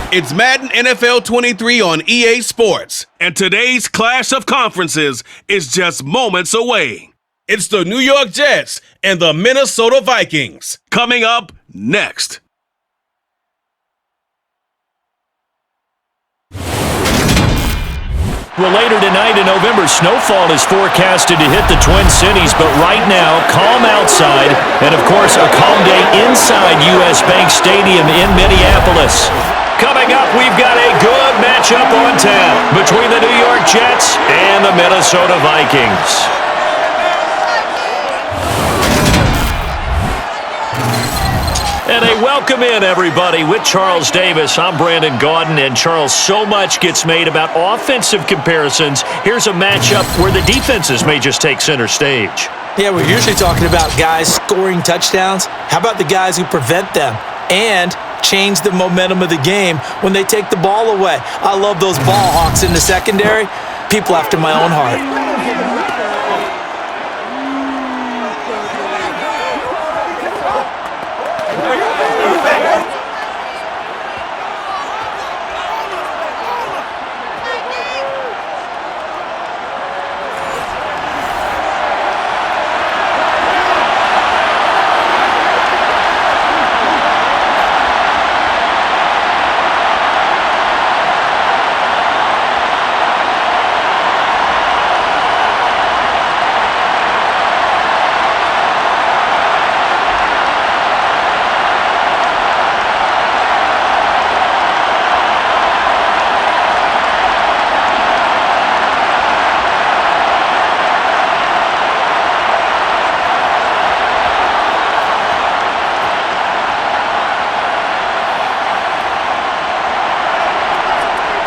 It's Madden NFL 23 on EA Sports, and today's clash of conferences is just moments away. It's the New York Jets and the Minnesota Vikings. Coming up next. Well, later tonight in November, snowfall is forecasted to hit the Twin Cities, but right now, calm outside, and of course, a calm day inside U.S. Bank Stadium in Minneapolis. Coming up, we've got a good matchup on tap between the New York Jets and the Minnesota Vikings. And a welcome in, everybody, with Charles Davis. I'm Brandon Gaudin, and Charles, so much gets made about offensive comparisons. Here's a matchup where the defenses may just take center stage. Yeah, we're usually talking about guys scoring touchdowns. How about the guys who prevent them and change the momentum of the game when they take the ball away? I love those ball hawks in the secondary. People after my own heart.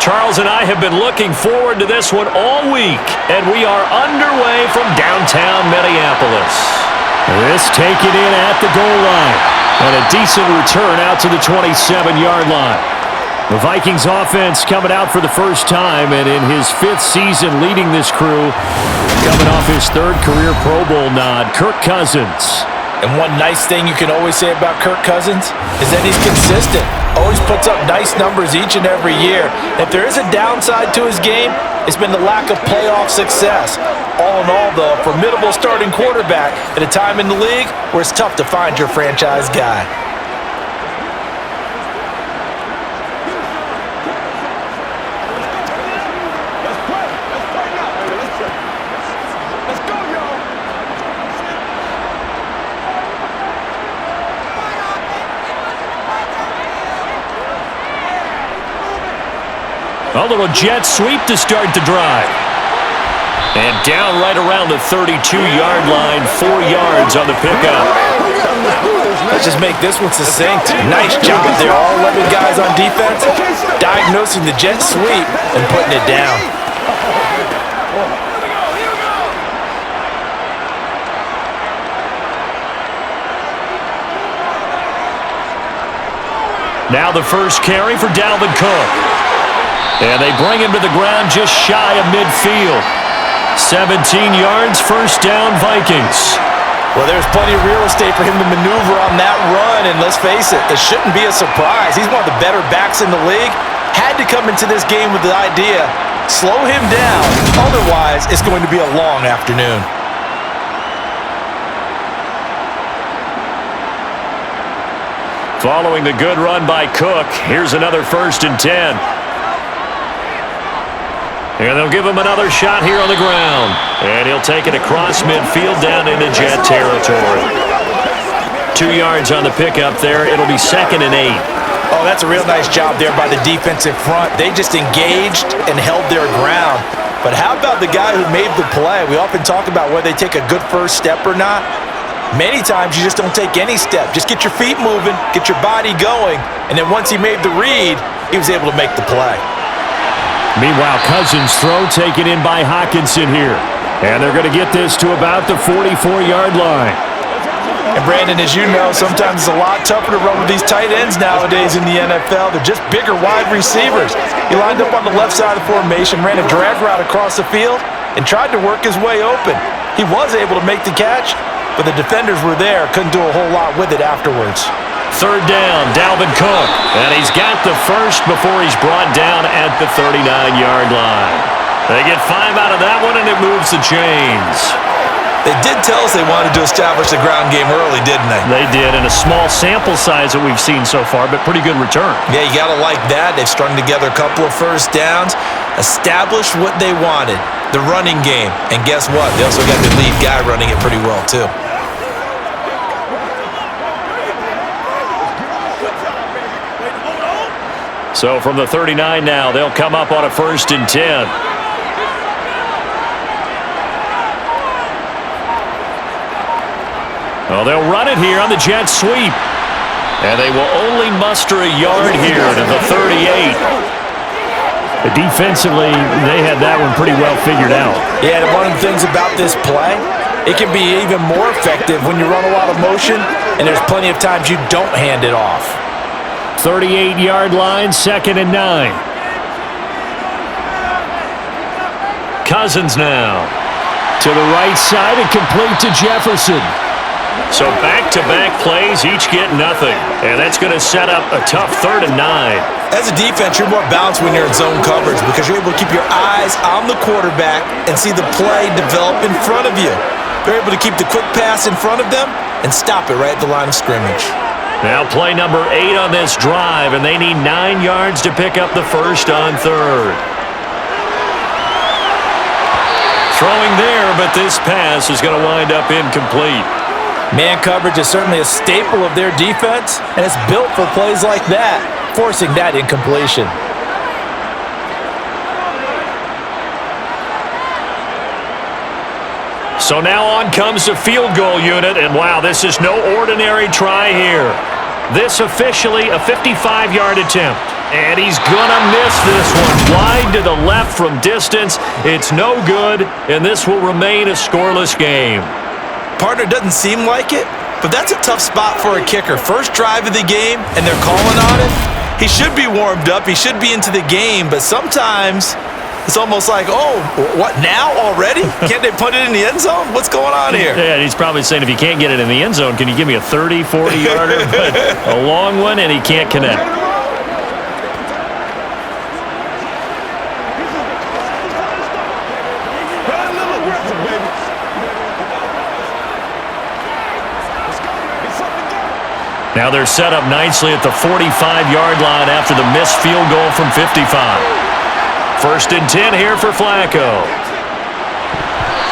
Charles and I have been looking forward to this one all week, and we are underway from downtown Minneapolis. This taken in at the goal line, and a decent return out to the 27-yard line. The Vikings offense coming out for the first time, and in his 5th season leading this crew, coming off his 3rd career Pro Bowl nod, Kirk Cousins. And one nice thing you can always say about Kirk Cousins is that he's consistent. Always puts up nice numbers each and every year. If there is a downside to his game, it's been the lack of playoff success. All in all, though, a formidable starting quarterback at a time in the league where it's tough to find your franchise guy. A little jet sweep to start the drive. And down right around the 32-yard line, 4 yards on the pickup. Let's just make this one succinct. Nice job there, all 11 guys on defense, diagnosing the jet sweep and putting it down. Now the first carry for Dalvin Cook. And they bring him to the ground just shy of midfield. 17 yards, first down, Vikings. Well, there's plenty of real estate for him to maneuver on that run, and let's face it, it shouldn't be a surprise. He's one of the better backs in the league. Had to come into this game with the idea, slow him down, otherwise it's going to be a long afternoon. Following the good run by Cook, here's another 1st and 10. And they'll give him another shot here on the ground. And he'll take it across midfield down into Jet territory. 2 yards on the pickup there. It'll be 2nd and 8. Oh, that's a real nice job there by the defensive front. They just engaged and held their ground. But how about the guy who made the play? We often talk about whether they take a good first step or not. Many times you just don't take any step. Just get your feet moving, get your body going, and then once he made the read, he was able to make the play. Meanwhile, Cousins' throw taken in by Hockenson here. And they're going to get this to about the 44-yard line. And Brandon, as you know, sometimes it's a lot tougher to run with these tight ends nowadays in the NFL. They're just bigger wide receivers. He lined up on the left side of the formation, ran a drag route across the field, and tried to work his way open. He was able to make the catch, but the defenders were there, couldn't do a whole lot with it afterwards. Third down, Dalvin Cook. And he's got the first before he's brought down at the 39-yard line. They get 5 out of that one, and it moves the chains. They did tell us they wanted to establish the ground game early, didn't they? They did, in a small sample size that we've seen so far, but pretty good return. Yeah, you got to like that. They've strung together a couple of first downs, established what they wanted, the running game. And guess what? They also got the lead guy running it pretty well, too. So from the 39 now, they'll come up on a 1st and 10. Well, they'll run it here on the jet sweep. And they will only muster a yard here to the 38. Defensively, they had that one pretty well figured out. Yeah, and one of the things about this play, it can be even more effective when you run a lot of motion, and there's plenty of times you don't hand it off. 38-yard line, 2nd and 9. Cousins now. To the right side and complete to Jefferson. So back-to-back plays, each get nothing. And that's going to set up a tough 3rd and 9. As a defense, you're more balanced when you're in zone coverage because you're able to keep your eyes on the quarterback and see the play develop in front of you. They're able to keep the quick pass in front of them and stop it right at the line of scrimmage. Now play number 8 on this drive, and they need 9 yards to pick up the first on 3rd. Throwing there, but this pass is going to wind up incomplete. Man coverage is certainly a staple of their defense, and it's built for plays like that, forcing that incompletion. So now on comes the field goal unit, and wow, this is no ordinary try here. This officially a 55-yard attempt, and he's gonna miss this one. Wide to the left from distance. It's no good, and this will remain a scoreless game. Partner, doesn't seem like it, but that's a tough spot for a kicker. First drive of the game, and they're calling on him. He should be warmed up. He should be into the game, but sometimes it's almost like, oh, what, now already? Can't they put it in the end zone? What's going on here? Yeah, he's probably saying, if you can't get it in the end zone, can you give me a 30, 40-yarder? But a long one, and he can't connect. Now they're set up nicely at the 45-yard line after the missed field goal from 55. 1st and 10 here for Flacco.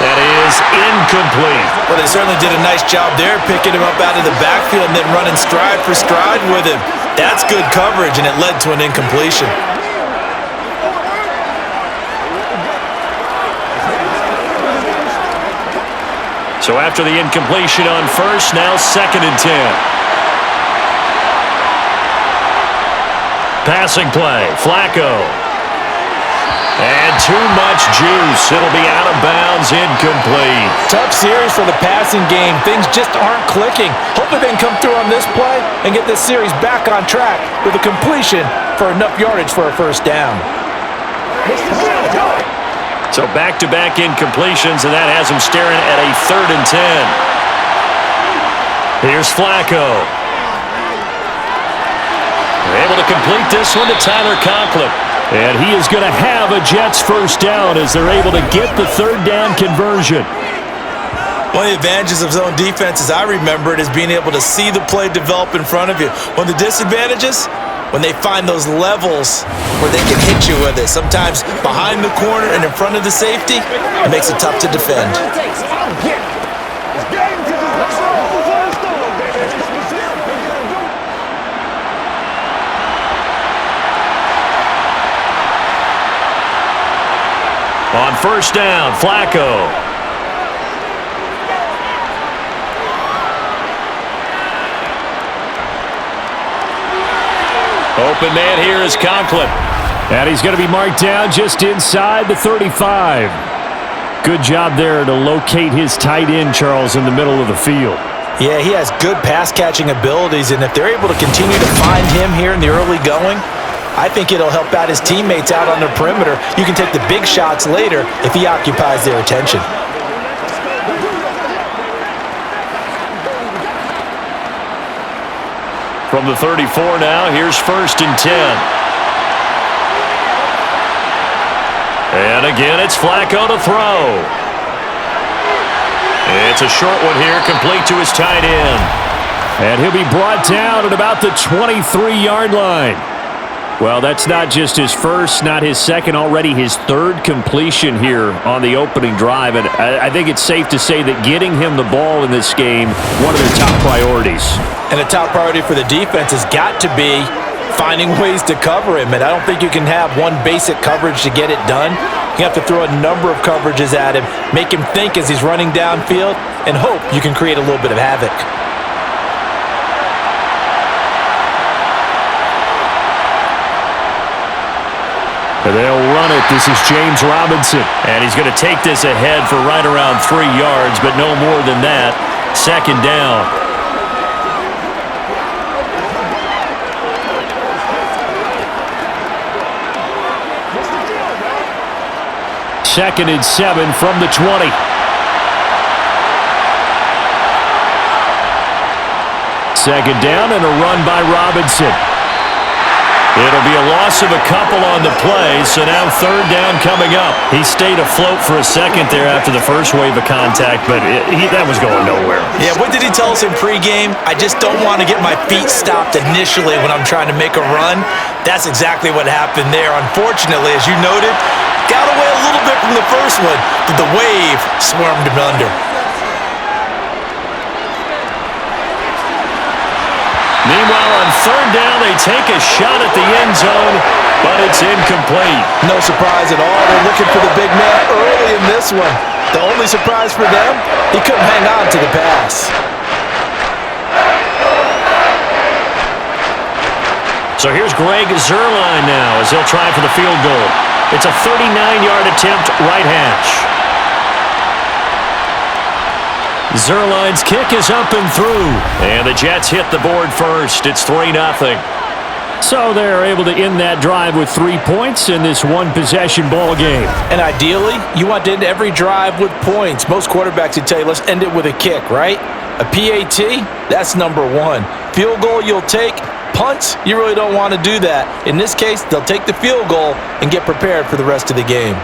That is incomplete. Well, they certainly did a nice job there, picking him up out of the backfield and then running stride for stride with him. That's good coverage, and it led to an incompletion. So after the incompletion on 1st, now 2nd and 10. Passing play, Flacco. And too much juice. It'll be out of bounds, incomplete. Tough series for the passing game. Things just aren't clicking. Hopefully they can come through on this play and get this series back on track with a completion for enough yardage for a 1st down. So back-to-back incompletions, and that has him staring at a 3rd and 10. Here's Flacco. They're able to complete this one to Tyler Conklin. And he is going to have a Jets 1st down as they're able to get the 3rd down conversion. One of the advantages of zone defense, as I remember it, is being able to see the play develop in front of you. One of the disadvantages, when they find those levels where they can hit you with it. Sometimes behind the corner and in front of the safety, it makes it tough to defend. On 1st down, Flacco. Open man here is Conklin. And he's going to be marked down just inside the 35. Good job there to locate his tight end, Charles, in the middle of the field. Yeah, he has good pass-catching abilities, and if they're able to continue to find him here in the early going, I think it'll help out his teammates out on the perimeter. You can take the big shots later if he occupies their attention. From the 34 now, here's 1st and 10. And again, it's Flacco to throw. It's a short one here, complete to his tight end. And he'll be brought down at about the 23-yard line. Well, that's not just his first, not his second, already his third completion here on the opening drive. And I think it's safe to say that getting him the ball in this game, one of their top priorities. And the top priority for the defense has got to be finding ways to cover him. And I don't think you can have one basic coverage to get it done. You have to throw a number of coverages at him, make him think as he's running downfield, and hope you can create a little bit of havoc. They'll run it. This is James Robinson. And he's going to take this ahead for right around 3 yards, but no more than that. 2nd down. Second and 7 from the 20. Second down and a run by Robinson. It'll be a loss of a couple on the play, so now 3rd down coming up. He stayed afloat for a second there after the first wave of contact, but that was going nowhere. Yeah, what did he tell us in pregame? I just don't want to get my feet stopped initially when I'm trying to make a run. That's exactly what happened there. Unfortunately, as you noted, got away a little bit from the first one, but the wave swarmed him under. Meanwhile, on 3rd down, they take a shot at the end zone, but it's incomplete. No surprise at all. They're looking for the big man early in this one. The only surprise for them, he couldn't hang on to the pass. So here's Greg Zuerlein now as he'll try for the field goal. It's a 39-yard attempt, right hash. Zuerlein's kick is up and through. And the Jets hit the board first. It's 3-0. So they're able to end that drive with 3 points in this one-possession ball game. And ideally, you want to end every drive with points. Most quarterbacks would tell you, let's end it with a kick, right? A PAT, that's number 1. Field goal you'll take. Punts, you really don't want to do that. In this case, they'll take the field goal and get prepared for the rest of the game.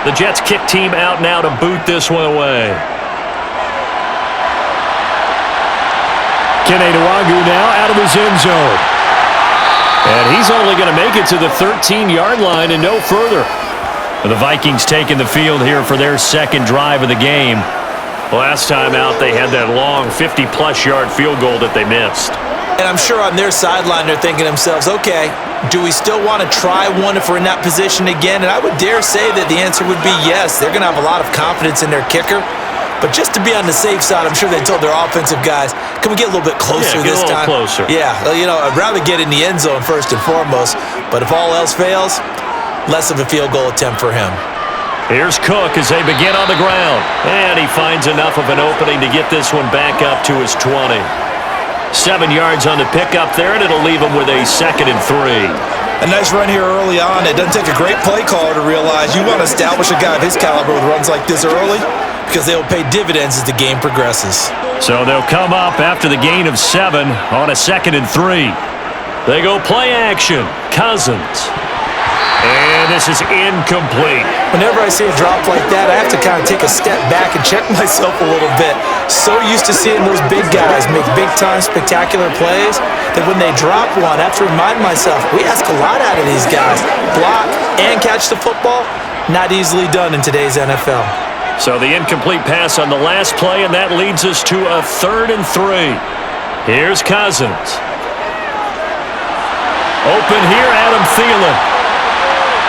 The Jets kick team out now to boot this one away. Kene Nwangwu now out of his end zone. And he's only going to make it to the 13-yard line and no further. The Vikings taking the field here for their second drive of the game. Last time out, they had that long 50-plus yard field goal that they missed. And I'm sure on their sideline they're thinking to themselves, okay, do we still want to try one if we're in that position again? And I would dare say that the answer would be yes. They're going to have a lot of confidence in their kicker. But just to be on the safe side, I'm sure they told their offensive guys, can we get a little bit closer this time? Closer. Yeah, you know, I'd rather get in the end zone first and foremost. But if all else fails, less of a field goal attempt for him. Here's Cook as they begin on the ground. And he finds enough of an opening to get this one back up to his 20. 7 yards on the pickup there, and it'll leave him with a 2nd and 3. A nice run here early on. It doesn't take a great play caller to realize you want to establish a guy of his caliber with runs like this early because they will pay dividends as the game progresses. So they'll come up after the gain of 7 on a 2nd and 3. They go play action. Cousins. And this is incomplete. Whenever I see a drop like that, I have to kind of take a step back and check myself a little bit. So used to seeing those big guys make big-time spectacular plays that when they drop one, I have to remind myself, we ask a lot out of these guys. Block and catch the football, not easily done in today's NFL. So the incomplete pass on the last play, and that leads us to a 3rd and 3. Here's Cousins. Open here, Adam Thielen.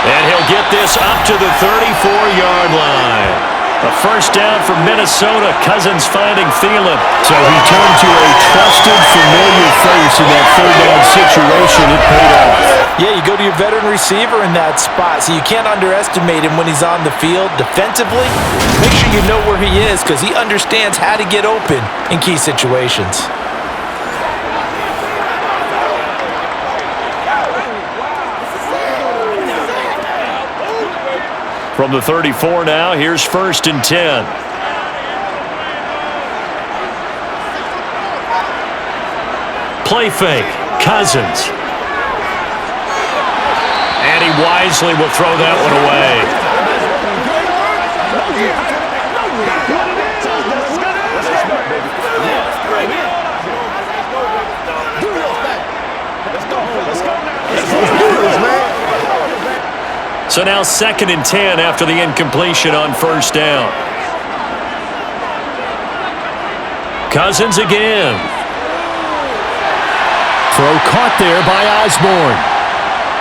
And he'll get this up to the 34-yard line. A first down for Minnesota. Cousins finding Thielen. So he turned to a trusted, familiar face in that 3rd down situation. It paid off. Yeah, you go to your veteran receiver in that spot, so you can't underestimate him when he's on the field. Defensively, make sure you know where he is because he understands how to get open in key situations. From the 34 now, here's 1st and 10. Play fake, Cousins. And he wisely will throw that one away. So now 2nd and 10 after the incompletion on 1st down. Cousins again. Throw caught there by Osborne.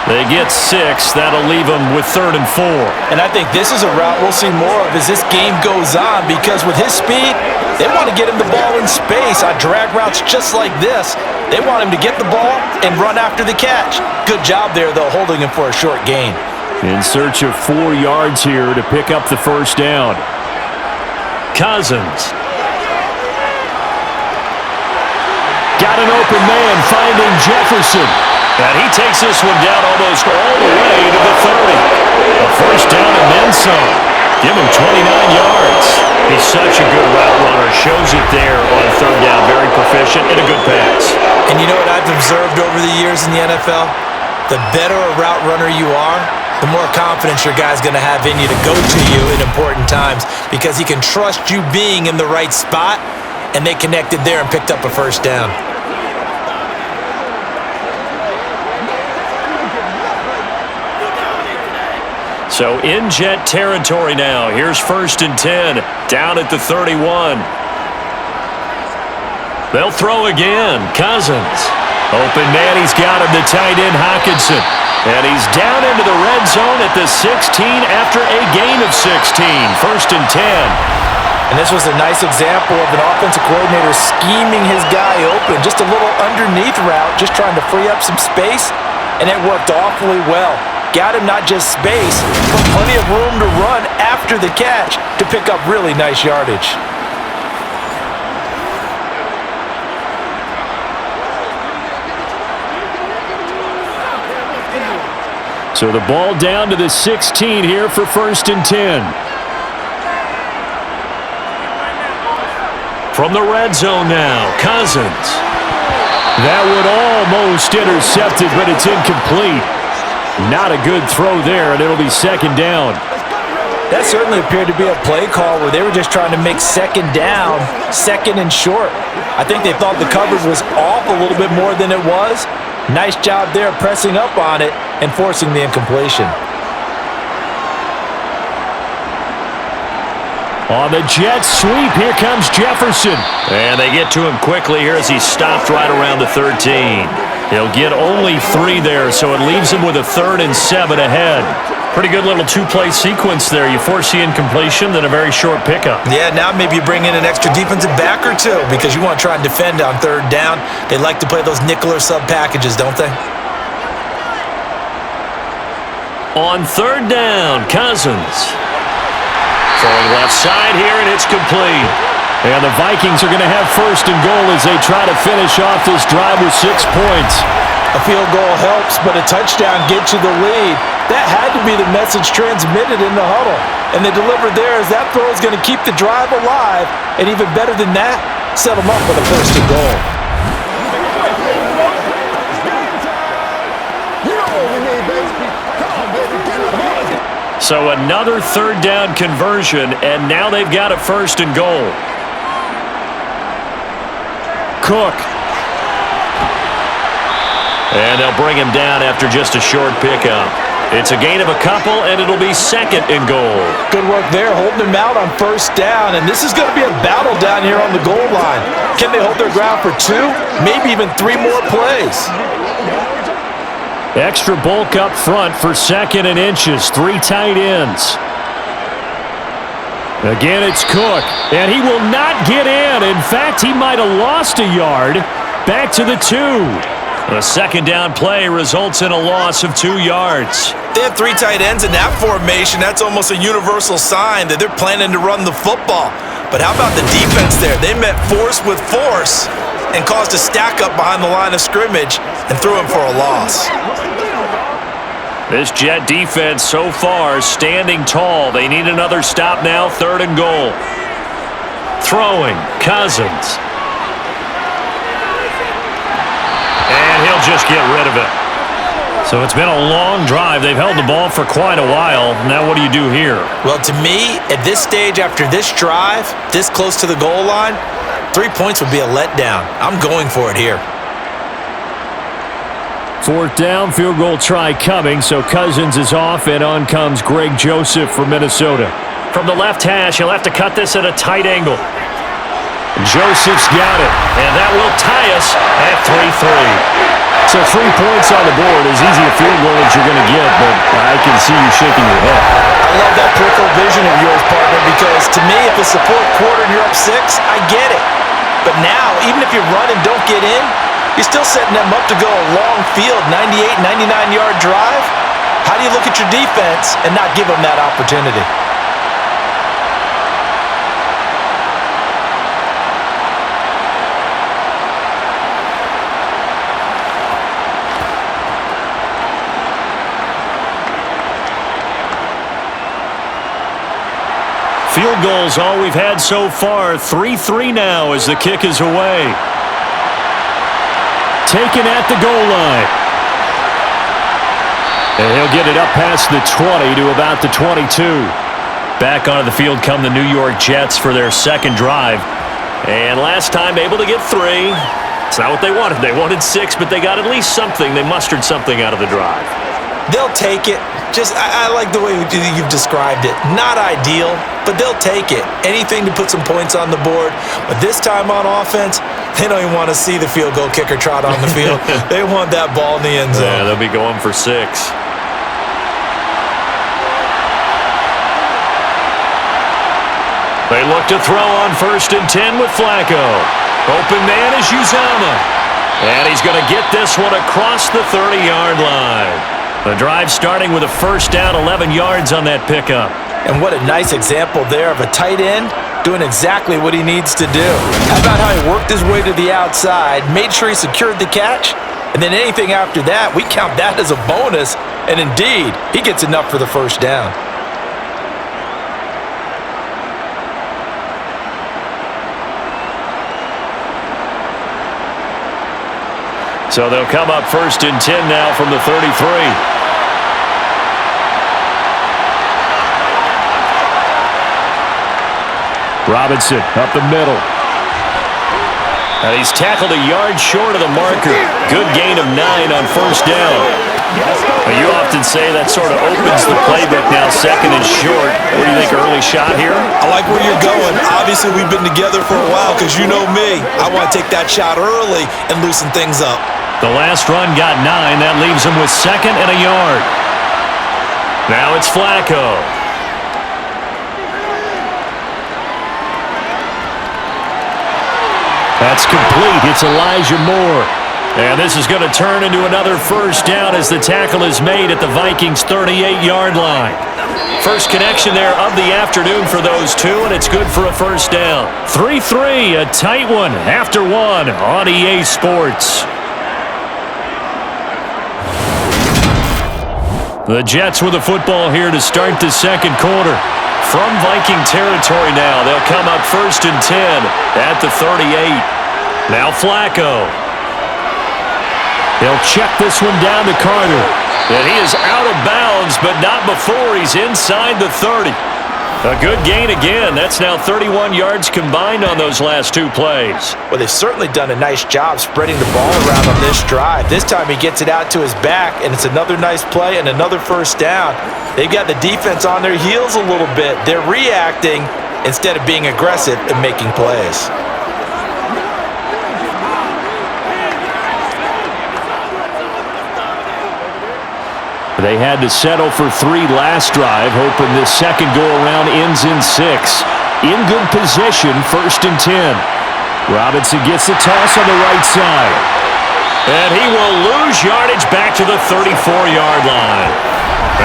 They get 6. That'll leave them with 3rd and 4. And I think this is a route we'll see more of as this game goes on, because with his speed, they want to get him the ball in space on drag routes just like this. They want him to get the ball and run after the catch. Good job there, though, holding him for a short gain. In search of 4 yards here to pick up the 1st down. Cousins. Got an open man finding Jefferson. And he takes this one down almost all the way to the 30. A 1st down and then some. Give him 29 yards. He's such a good route runner. Shows it there on 3rd down. Very proficient and a good pass. And you know what I've observed over the years in the NFL? The better a route runner you are, the more confidence your guy's going to have in you to go to you in important times, because he can trust you being in the right spot, and they connected there and picked up a 1st down. So in Jet territory now. Here's 1st and 10 down at the 31. They'll throw again. Cousins. Open man, he's got him, the tight end Hockenson. And he's down into the red zone at the 16 after a gain of 16. 1st and 10. And this was a nice example of an offensive coordinator scheming his guy open. Just a little underneath route, just trying to free up some space, and it worked awfully well. Got him not just space, but plenty of room to run after the catch to pick up really nice yardage. So the ball down to the 16 here for 1st and 10. From the red zone now, Cousins. That would almost intercept it, but it's incomplete. Not a good throw there, and it'll be 2nd down. That certainly appeared to be a play call where they were just trying to make 2nd down, 2nd and short. I think they thought the coverage was off a little bit more than it was. Nice job there pressing up on it and forcing the incompletion. On the jet sweep, here comes Jefferson. And they get to him quickly here as he stopped right around the 13. He'll get only 3 there, so it leaves him with a 3rd and 7 ahead. Pretty good little 2-play sequence there. You force the incompletion, then a very short pickup. Yeah, now maybe you bring in an extra defensive back or two because you want to try and defend on 3rd down. They like to play those nickel or sub packages, don't they? On 3rd down, Cousins. Throwing left side here, and it's complete. And the Vikings are going to have 1st and goal as they try to finish off this drive with 6 points. A field goal helps, but a touchdown gets you the lead. That had to be the message transmitted in the huddle. And they delivered there as that throw is going to keep the drive alive. And even better than that, set them up with a 1st and goal. So another 3rd down conversion, and now they've got a 1st and goal. Cook. And they'll bring him down after just a short pickup. It's a gain of a couple, and it'll be 2nd and goal. Good work there, holding him out on 1st down, and this is going to be a battle down here on the goal line. Can they hold their ground for 2, maybe even 3 more plays? Extra bulk up front for 2nd and inches. 3 tight ends. Again, it's Cook, and he will not get in. In fact, he might have lost a yard. Back to the 2. A 2nd down play results in a loss of 2 yards. They have 3 tight ends in that formation. That's almost a universal sign that they're planning to run the football. But how about the defense there? They met force with force and caused a stack up behind the line of scrimmage and threw him for a loss. This Jet defense so far standing tall. They need another stop now, 3rd and goal. Throwing, Cousins. And he'll just get rid of it. So it's been a long drive. They've held the ball for quite a while. Now what do you do here? Well, to me, at this stage after this drive, this close to the goal line, 3 points would be a letdown. I'm going for it here. 4th down, field goal try coming, so Cousins is off, and on comes Greg Joseph for Minnesota. From the left hash, he'll have to cut this at a tight angle. Joseph's got it, and that will tie us at 3-3. So 3 points on the board, as easy a field goal as you're going to get, but I can see you shaking your head. I love that peripheral vision of yours, partner, because to me, if it's the 4th quarter and you're up 6, I get it. But now, even if you run and don't get in, you're still setting them up to go a long field, 98, 99-yard drive. How do you look at your defense and not give them that opportunity? Field goals all we've had so far. 3-3 now as the kick is away. Taken at the goal line. And he'll get it up past the 20 to about the 22. Back onto the field come the New York Jets for their 2nd drive. And last time able to get 3. It's not what they wanted. They wanted 6, but they got at least something. They mustered something out of the drive. They'll take it. I like the way you've described it. Not ideal, but they'll take it. Anything to put some points on the board. But this time on offense, they don't even want to see the field goal kicker trot on the field. They want that ball in the end zone. Yeah, they'll be going for 6. They look to throw on 1st and 10 with Flacco. Open man is Uzama. And he's going to get this one across the 30-yard line. The drive starting with a 1st down, 11 yards on that pickup. And what a nice example there of a tight end doing exactly what he needs to do. How about how he worked his way to the outside, made sure he secured the catch, and then anything after that, we count that as a bonus. And indeed, he gets enough for the 1st down. So they'll come up 1st and 10 now from the 33. Robinson up the middle. And he's tackled a yard short of the marker. Good gain of 9 on 1st down. You often say that sort of opens the playbook now, 2nd and short. What do you think, early shot here? I like where you're going. Obviously, we've been together for a while because you know me. I want to take that shot early and loosen things up. The last run got 9. That leaves him with 2nd and a yard. Now it's Flacco. That's complete. It's Elijah Moore. And this is going to turn into another 1st down as the tackle is made at the Vikings' 38-yard line. First connection there of the afternoon for those two, and it's good for a 1st down. 3-3, a tight one after 1 on EA Sports. The Jets with the football here to start the 2nd quarter. From Viking territory now, they'll come up 1st and 10 at the 38. Now Flacco. They'll check this one down to Carter. And he is out of bounds, but not before he's inside the 30. A good gain again. That's now 31 yards combined on those last 2 plays. Well, they've certainly done a nice job spreading the ball around on this drive. This time he gets it out to his back, and it's another nice play and another 1st down. They've got the defense on their heels a little bit. They're reacting instead of being aggressive and making plays. They had to settle for 3 last drive, hoping this 2nd go-around ends in 6. In good position, 1st and 10. Robinson gets the toss on the right side. And he will lose yardage back to the 34-yard line.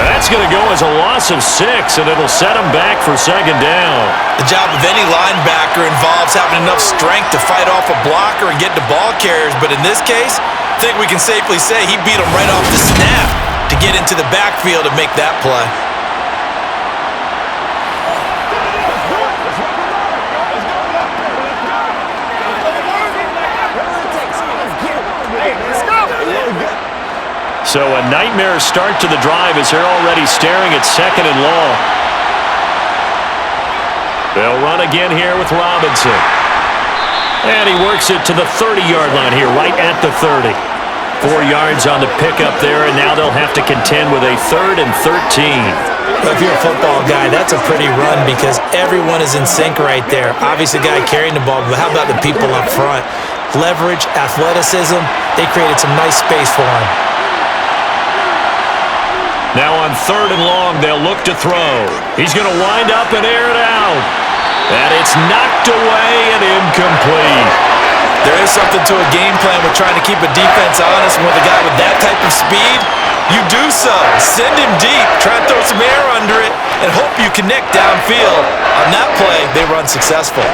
That's going to go as a loss of 6, and it'll set him back for 2nd down. The job of any linebacker involves having enough strength to fight off a blocker and get to ball carriers, but in this case, I think we can safely say he beat him right off the snap to to get into the backfield and make that play. So a nightmare start to the drive as they're already staring at 2nd and long. They'll run again here with Robinson. And he works it to the 30-yard line here, right at the 30. 4 yards on the pickup there, and now they'll have to contend with a 3rd and 13. If you're a football guy, that's a pretty run because everyone is in sync right there. Obviously, the guy carrying the ball, but how about the people up front? Leverage, athleticism, they created some nice space for him. Now on 3rd and long, they'll look to throw. He's going to wind up and air it out. And it's knocked away and incomplete. There is something to a game plan with trying to keep a defense honest. With a guy with that type of speed, you do so. Send him deep, try and throw some air under it, and hope you connect downfield. On that play, they run successful.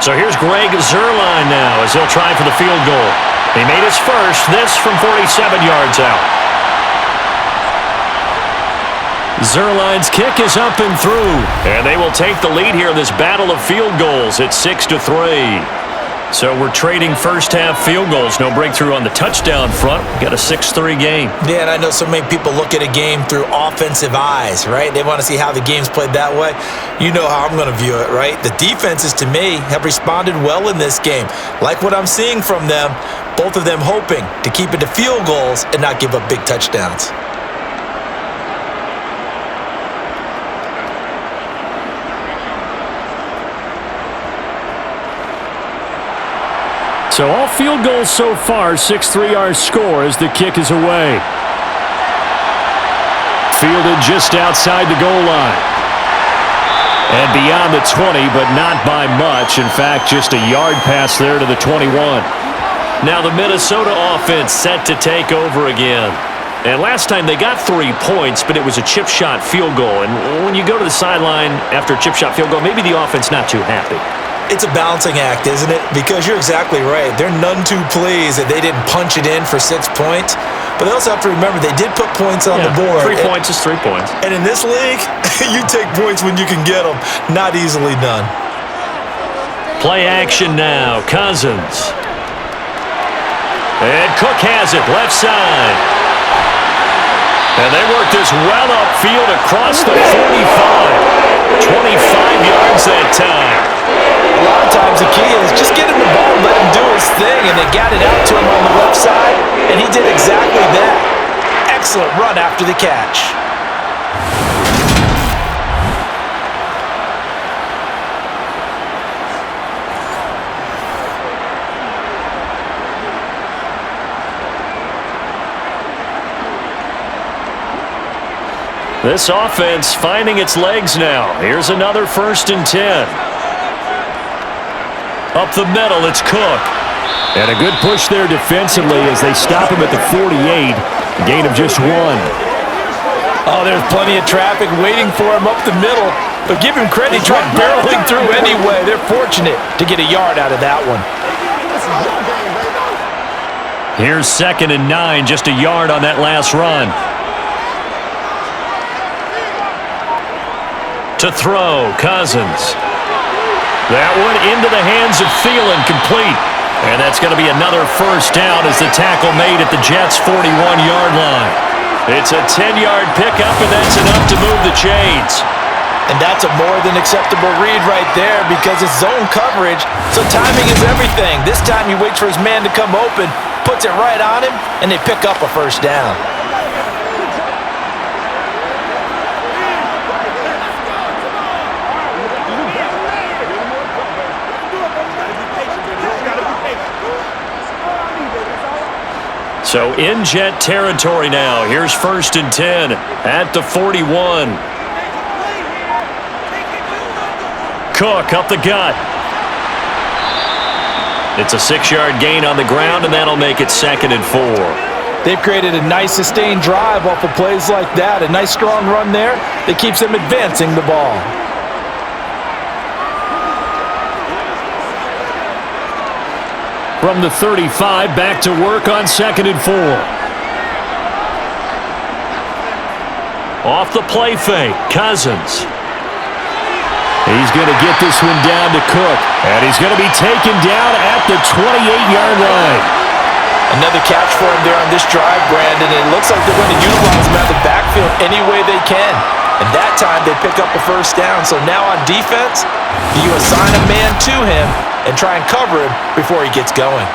So here's Greg Zuerlein now as he'll try for the field goal. He made his first, this from 47 yards out. Zuerlein's kick is up and through. And they will take the lead here in this battle of field goals at 6-3. So we're trading first-half field goals. No breakthrough on the touchdown front. Got a 6-3 game. Yeah, and I know so many people look at a game through offensive eyes, right? They want to see how the game's played that way. You know how I'm going to view it, right? The defenses, to me, have responded well in this game. Like what I'm seeing from them, both of them hoping to keep it to field goals and not give up big touchdowns. So all field goals so far, 6-3 our score as the kick is away. Fielded just outside the goal line. And beyond the 20, but not by much. In fact, just a yard pass there to the 21. Now the Minnesota offense set to take over again. And last time they got 3 points, but it was a chip shot field goal. And when you go to the sideline after a chip shot field goal, maybe the offense not too happy. It's a balancing act, isn't it? Because you're exactly right. They're none too pleased that they didn't punch it in for 6 points. But they also have to remember they did put points on the board. 3 points is 3 points. And in this league, you take points when you can get them. Not easily done. Play action now. Cousins. And Cook has it, left side. And they work this well upfield across the 45. 25 yards that time. A lot of times the key is just get him the ball, let him do his thing, and they got it out to him on the left side, and he did exactly that. Excellent run after the catch. This offense finding its legs now. Here's another 1st and 10. Up the middle, it's Cook. And a good push there defensively as they stop him at the 48. A gain of just 1. Oh, there's plenty of traffic waiting for him up the middle. But give him credit, he tried barreling through anyway. They're fortunate to get a yard out of that one. Here's 2nd and 9, just a yard on that last run. To throw, Cousins. That one into the hands of Thielen, complete. And that's going to be another 1st down as the tackle made at the Jets' 41-yard line. It's a 10-yard pickup, and that's enough to move the chains. And that's a more than acceptable read right there because it's zone coverage, so timing is everything. This time he waits for his man to come open, puts it right on him, and they pick up a 1st down. So in Jet territory now. Here's 1st and 10 at the 41. Cook up the gut. It's a 6-yard gain on the ground, and that'll make it 2nd and 4. They've created a nice sustained drive off of plays like that. A nice strong run there that keeps them advancing the ball. from the 35, back to work on 2nd and 4. Off the play fake, Cousins. He's going to get this one down to Cook, and he's going to be taken down at the 28-yard line. Another catch for him there on this drive, Brandon, and it looks like they're going to utilize him out of the backfield any way they can. And that time, they pick up a first down. So now on defense, you assign a man to him and try and cover him before he gets going.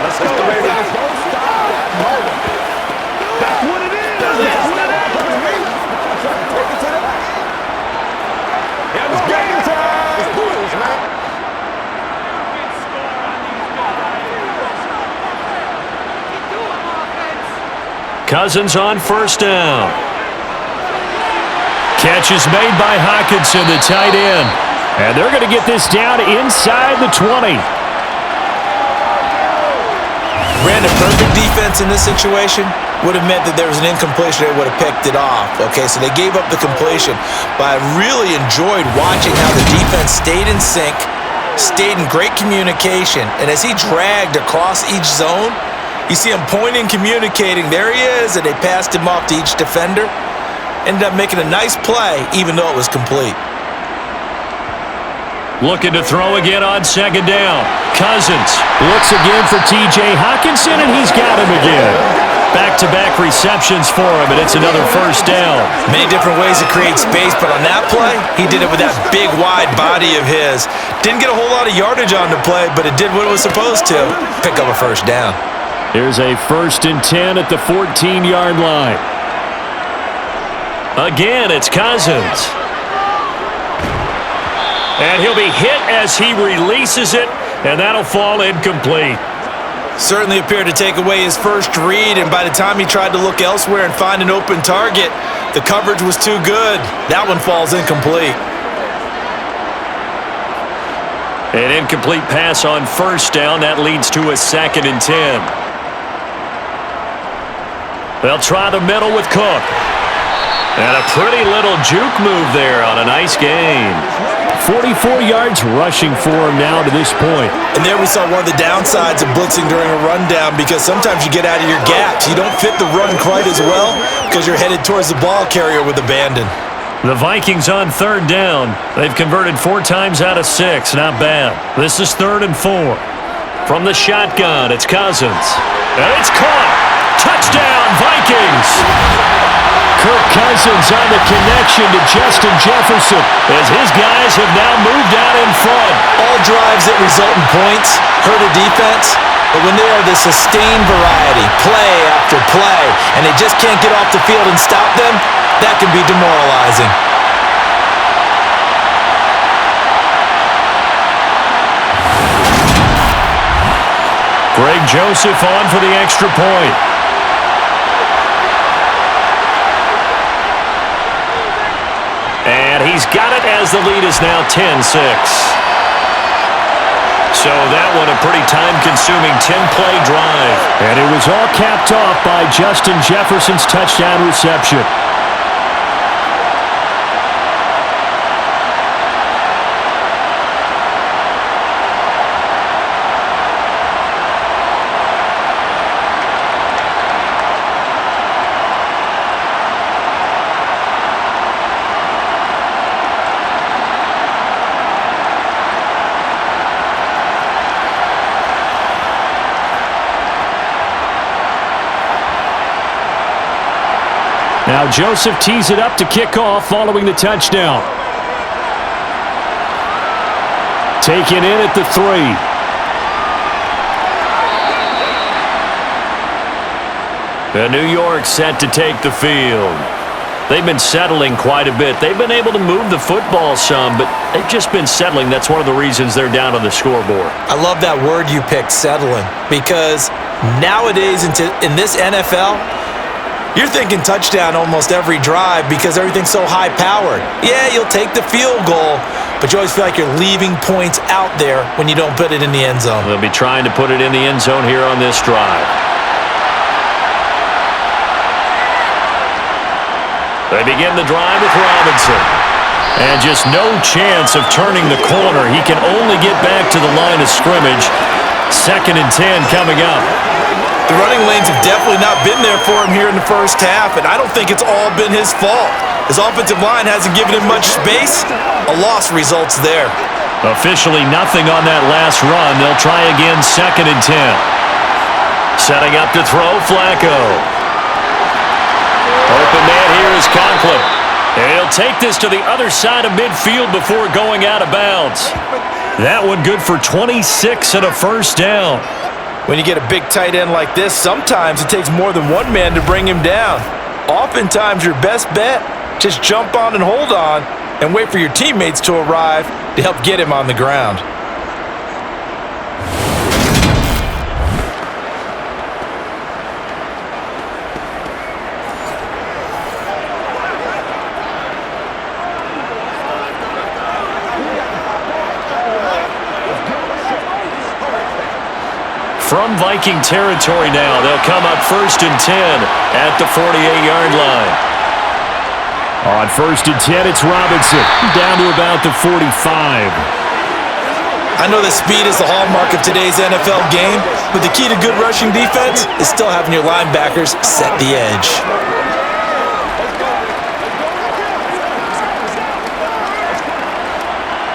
Let's go, baby. Let's go. Stop that moment. That's what it is. That's what it is. Take it to the back. It's game time. Let's do this, man. Cousins on first down. Catch is made by Hockenson, the tight end. And they're going to get this down inside the 20. Brandon, perfect defense in this situation would have meant that there was an incompletion. They would have picked it off. Okay, so they gave up the completion. But I really enjoyed watching how the defense stayed in sync, stayed in great communication. And as he dragged across each zone, you see him pointing, communicating. There he is, and they passed him off to each defender. Ended up making a nice play, even though it was complete. Looking to throw again on 2nd down. Cousins looks again for T.J. Hockenson, and he's got him again. Back-to-back receptions for him, and it's another first down. Many different ways to create space, but on that play, he did it with that big, wide body of his. Didn't get a whole lot of yardage on the play, but it did what it was supposed to. Pick up a first down. Here's a 1st and 10 at the 14-yard line. Again, it's Cousins. And he'll be hit as he releases it, and that'll fall incomplete. Certainly appeared to take away his first read, and by the time he tried to look elsewhere and find an open target, the coverage was too good. That one falls incomplete. An incomplete pass on first down. That leads to a 2nd and 10. They'll try the middle with Cook. And a pretty little juke move there on a nice gain. 44 yards rushing for him now to this point. And there we saw one of the downsides of blitzing during a rundown, because sometimes you get out of your gaps. You don't fit the run quite as well because you're headed towards the ball carrier with abandon. The Vikings on 3rd down. They've converted 4 times out of 6. Not bad. This is 3rd and 4. From the shotgun, it's Cousins. And it's caught. Touchdown, Vikings! Kirk Cousins on the connection to Justin Jefferson as his guys have now moved out in front. All drives that result in points hurt a defense, but when they are the sustained variety, play after play, and they just can't get off the field and stop them, that can be demoralizing. Greg Joseph on for the extra point. And he's got it as the lead is now 10-6. So that one a pretty time-consuming 10-play drive. And it was all capped off by Justin Jefferson's touchdown reception. Now Joseph tees it up to kick off following the touchdown. Taken in at the 3. The New York set to take the field. They've been settling quite a bit. They've been able to move the football some, but they've just been settling. That's one of the reasons they're down on the scoreboard. I love that word you picked, settling, because nowadays in this NFL, you're thinking touchdown almost every drive because everything's so high-powered. Yeah, you'll take the field goal, but you always feel like you're leaving points out there when you don't put it in the end zone. They'll be trying to put it in the end zone here on this drive. They begin the drive with Robinson. And just no chance of turning the corner. He can only get back to the line of scrimmage. 2nd and 10 coming up. The running lanes have definitely not been there for him here in the first half, and I don't think it's all been his fault. His offensive line hasn't given him much space. A loss results there. Officially nothing on that last run. They'll try again 2nd and 10. Setting up to throw, Flacco. Open man here is Conklin. And he'll take this to the other side of midfield before going out of bounds. That one good for 26 and a first down. When you get a big tight end like this, sometimes it takes more than one man to bring him down. Oftentimes, your best bet, just jump on and hold on and wait for your teammates to arrive to help get him on the ground. From Viking territory now, they'll come up 1st and 10 at the 48-yard line. On 1st and 10, it's Robinson down to about the 45. I know that speed is the hallmark of today's NFL game, but the key to good rushing defense is still having your linebackers set the edge.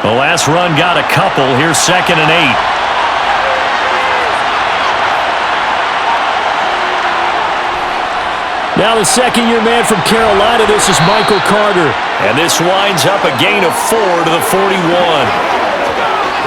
The last run got a couple. Here's 2nd and 8. Now the second-year man from Carolina, this is Michael Carter. And this winds up a gain of 4 to the 41.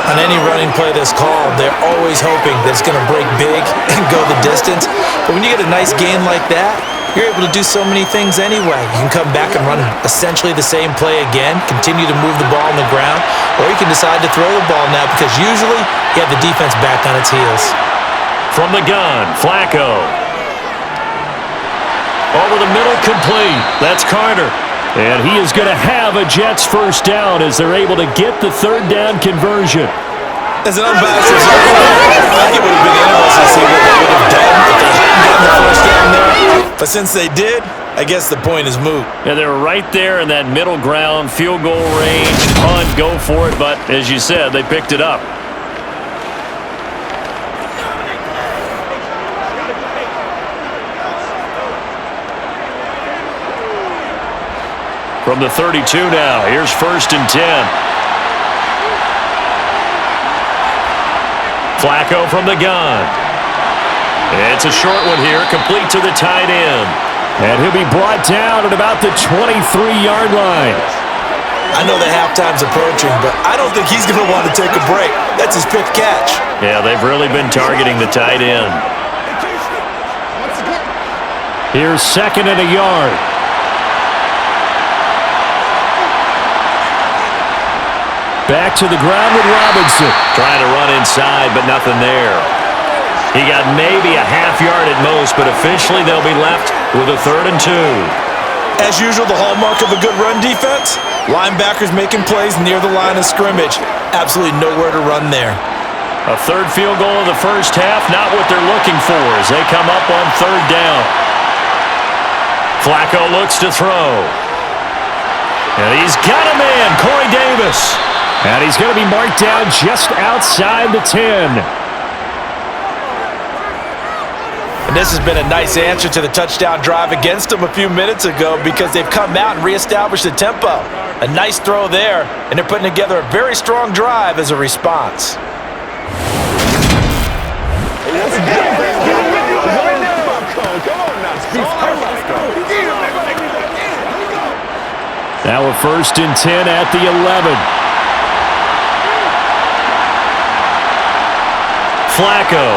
On any running play that's called, they're always hoping that it's going to break big and go the distance. But when you get a nice gain like that, you're able to do so many things anyway. You can come back and run essentially the same play again, continue to move the ball on the ground, or you can decide to throw the ball now because usually you have the defense back on its heels. From the gun, Flacco. Over the middle, complete. That's Carter. And he is going to have a Jets first down as they're able to get the 3rd down conversion. As an unbiased observer, I think it would have been interesting to see what they would have done if they hadn't gotten the first down there. But since they did, I guess the point is moot. Yeah, they were right there in that middle ground, field goal range, punt, go for it. But as you said, they picked it up. From the 32 now, here's 1st and 10. Flacco from the gun. It's a short one here, complete to the tight end. And he'll be brought down at about the 23-yard line. I know that halftime's approaching, but I don't think he's going to want to take a break. That's his 5th catch. Yeah, they've really been targeting the tight end. Here's 2nd and a yard. Back to the ground with Robinson. Trying to run inside, but nothing there. He got maybe a half yard at most, but officially they'll be left with a 3rd and 2. As usual, the hallmark of a good run defense, linebackers making plays near the line of scrimmage. Absolutely nowhere to run there. A 3rd field goal in the first half, not what they're looking for as they come up on 3rd down. Flacco looks to throw. And he's got a man, Corey Davis. And he's going to be marked down just outside the 10. And this has been a nice answer to the touchdown drive against them a few minutes ago because they've come out and reestablished the tempo. A nice throw there, and they're putting together a very strong drive as a response. Now a 1st and 10 at the 11. Flacco.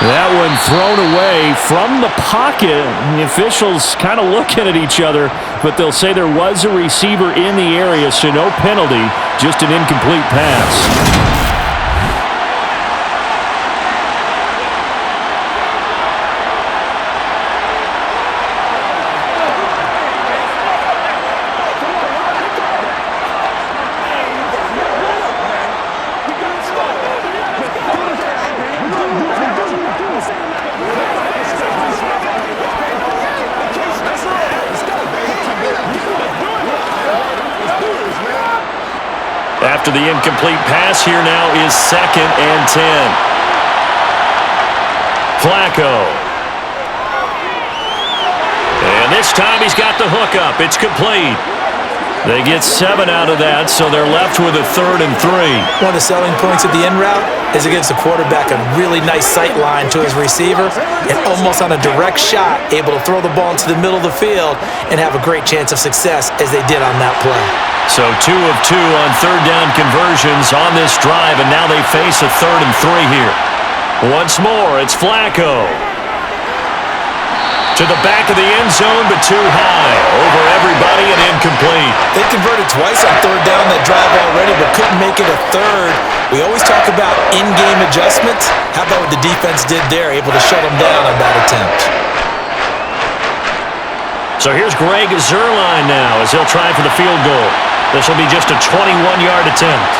That one thrown away from the pocket. The officials kind of looking at each other, but they'll say there was a receiver in the area, so no penalty, just an incomplete pass. After the incomplete pass, here now is 2nd and 10. Flacco. And this time he's got the hook up. It's complete. They get 7 out of that, so they're left with a 3rd and 3. One of the selling points of the in route is against the quarterback, a really nice sight line to his receiver, and almost on a direct shot, able to throw the ball into the middle of the field and have a great chance of success as they did on that play. So 2 of 2 on 3rd down conversions on this drive, and now they face a 3rd and 3 here. Once more, it's Flacco. To the back of the end zone, but too high. Over everybody and incomplete. They converted twice on 3rd down that drive already, but couldn't make it a 3rd. We always talk about in-game adjustments. How about what the defense did there, able to shut them down on that attempt? So here's Greg Zuerlein now as he'll try for the field goal. This will be just a 21-yard attempt.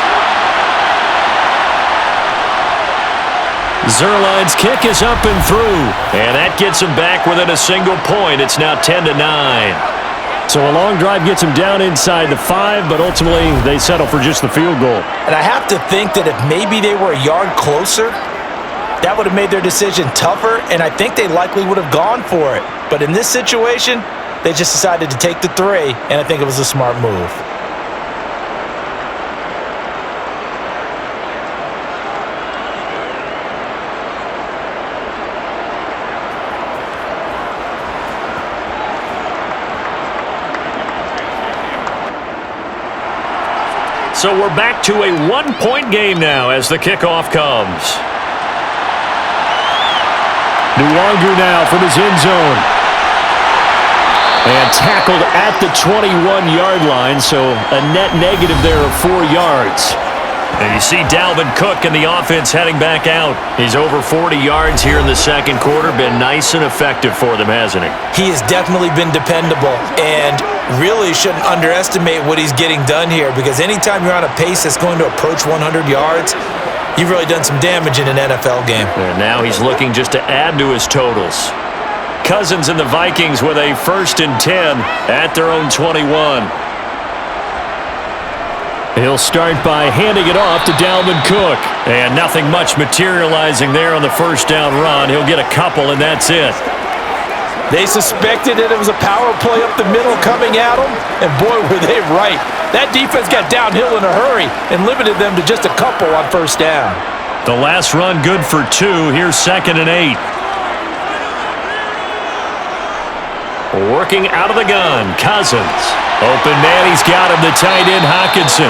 Zuerlein's kick is up and through, and that gets him back within a single point. It's now 10-9. So a long drive gets him down inside the 5, but ultimately they settle for just the field goal. And I have to think that if maybe they were a yard closer, that would have made their decision tougher, and I think they likely would have gone for it. But in this situation, they just decided to take the 3, and I think it was a smart move. So we're back to a 1-point game now as the kickoff comes. Nwangu now from his end zone. And tackled at the 21-yard line, so a net negative there of 4 yards. And you see Dalvin Cook and the offense heading back out. He's over 40 yards here in the second quarter. Been nice and effective for them, hasn't he? He has definitely been dependable, and really shouldn't underestimate what he's getting done here, because anytime you're on a pace that's going to approach 100 yards, you've really done some damage in an NFL game. And now he's looking just to add to his totals. Cousins and the Vikings with a 1st and 10 at their own 21. He'll start by handing it off to Dalvin Cook. And nothing much materializing there on the first down run. He'll get a couple, and that's it. They suspected that it was a power play up the middle coming at them, and boy, were they right. That defense got downhill in a hurry and limited them to just a couple on first down. The last run good for 2. Here's 2nd and 8. Working out of the gun, Cousins. Open man, he's got him, the tight end, Hockenson.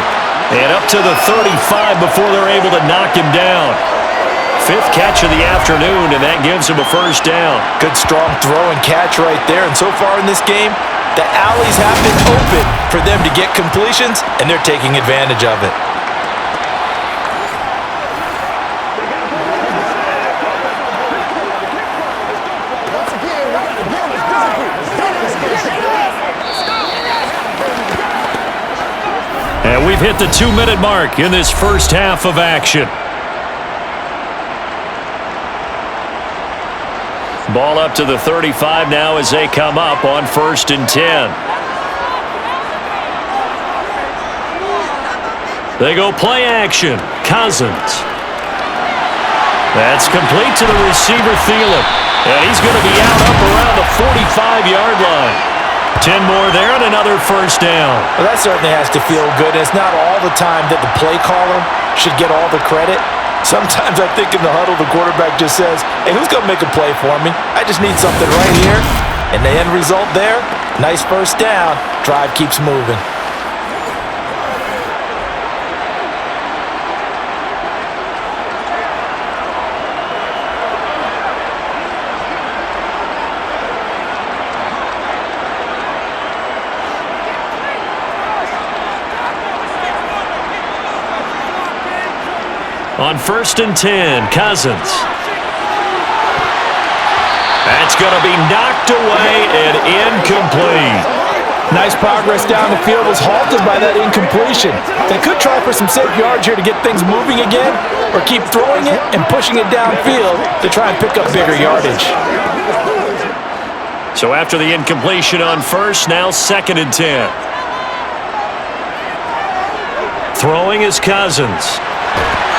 And up to the 35 before they're able to knock him down. 5th catch of the afternoon, and that gives him a first down. Good, strong throw and catch right there. And so far in this game, the alleys have been open for them to get completions, and they're taking advantage of it. And we've hit the 2-minute mark in this first half of action. Ball up to the 35 now as they come up on 1st and 10. They go play action. Cousins. That's complete to the receiver, Thielen. And he's going to be out up around the 45-yard line. 10 more there and another first down. Well, that certainly has to feel good. It's not all the time that the play caller should get all the credit. Sometimes I think in the huddle, the quarterback just says, hey, who's going to make a play for me? I just need something right here. And the end result there, nice first down. Drive keeps moving. On 1st and 10, Cousins. That's going to be knocked away and incomplete. Nice progress down the field, was halted by that incompletion. They could try for some safe yards here to get things moving again, or keep throwing it and pushing it downfield to try and pick up bigger yardage. So after the incompletion on 1st, now 2nd and 10. Throwing is Cousins.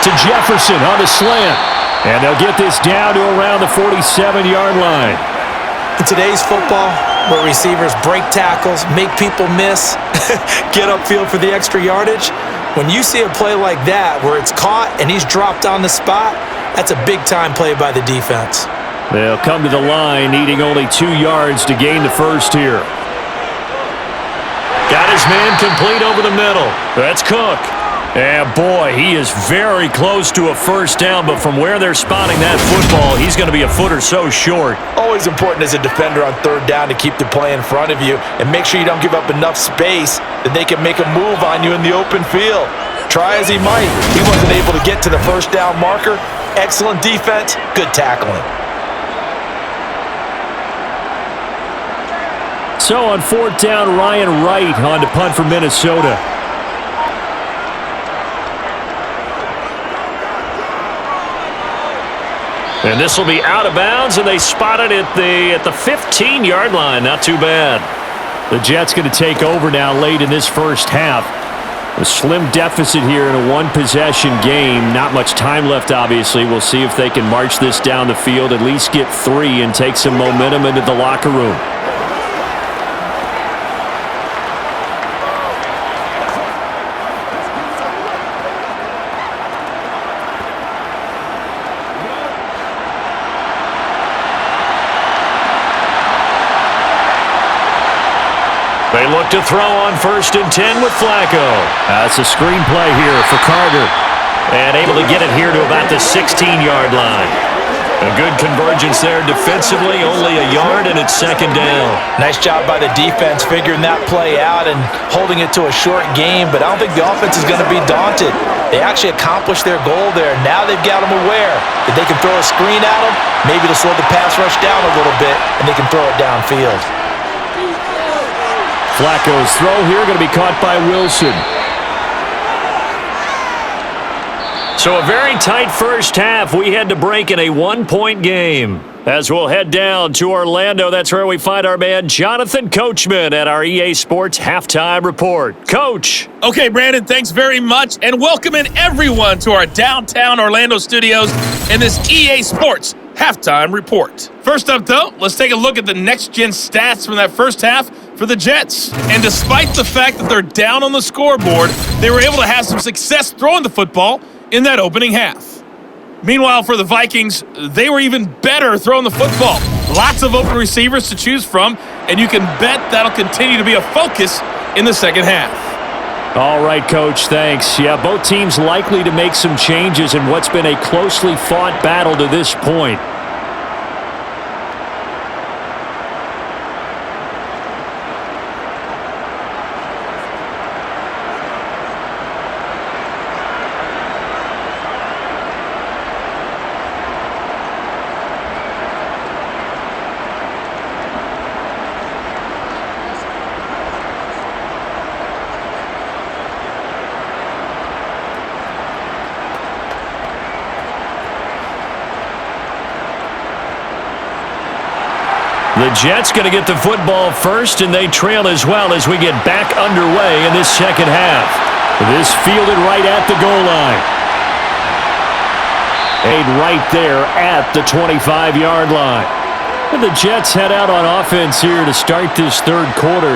To Jefferson on the slant. And they'll get this down to around the 47-yard line. In today's football, where receivers break tackles, make people miss, get upfield for the extra yardage, when you see a play like that where it's caught and he's dropped on the spot, that's a big-time play by the defense. They'll come to the line needing only 2 yards to gain the first here. Got his man complete over the middle. That's Cook. And boy, he is very close to a first down, but from where they're spotting that football, he's going to be a foot or so short. Always important as a defender on third down to keep the play in front of you and make sure you don't give up enough space that they can make a move on you in the open field. Try as he might, he wasn't able to get to the first down marker. Excellent defense, good tackling. So on fourth down, Ryan Wright on to punt for Minnesota. And this will be out of bounds, and they spot it at the 15-yard line. Not too bad. The Jets going to take over now late in this first half. A slim deficit here in a one-possession game. Not much time left, obviously. We'll see if they can march this down the field, at least get 3, and take some momentum into the locker room. They look to throw on 1st and 10 with Flacco. That's a screenplay here for Carter. And able to get it here to about the 16-yard line. A good convergence there defensively, only a yard, and it's 2nd down. Nice job by the defense figuring that play out and holding it to a short game, but I don't think the offense is going to be daunted. They actually accomplished their goal there. Now they've got them aware that they can throw a screen at them, maybe to slow the pass rush down a little bit, and they can throw it downfield. Flacco's throw here going to be caught by Wilson. So a very tight first half. We had to break in a 1-point game. As we'll head down to Orlando, that's where we find our man Jonathan Coachman at our EA Sports Halftime Report. Coach. Okay, Brandon, thanks very much, and welcoming everyone to our downtown Orlando studios in this EA Sports Halftime Report. First up, though, let's take a look at the next-gen stats from that first half for the Jets. And despite the fact that they're down on the scoreboard, they were able to have some success throwing the football in that opening half. Meanwhile, for the Vikings, they were even better throwing the football. Lots of open receivers to choose from, and you can bet that'll continue to be a focus in the second half. All right, Coach, thanks. Yeah, both teams likely to make some changes in what's been a closely fought battle to this point. The Jets going to get the football first, and they trail as well as we get back underway in this second half. This fielded right at the goal line. Made right there at the 25-yard line. And the Jets head out on offense here to start this third quarter.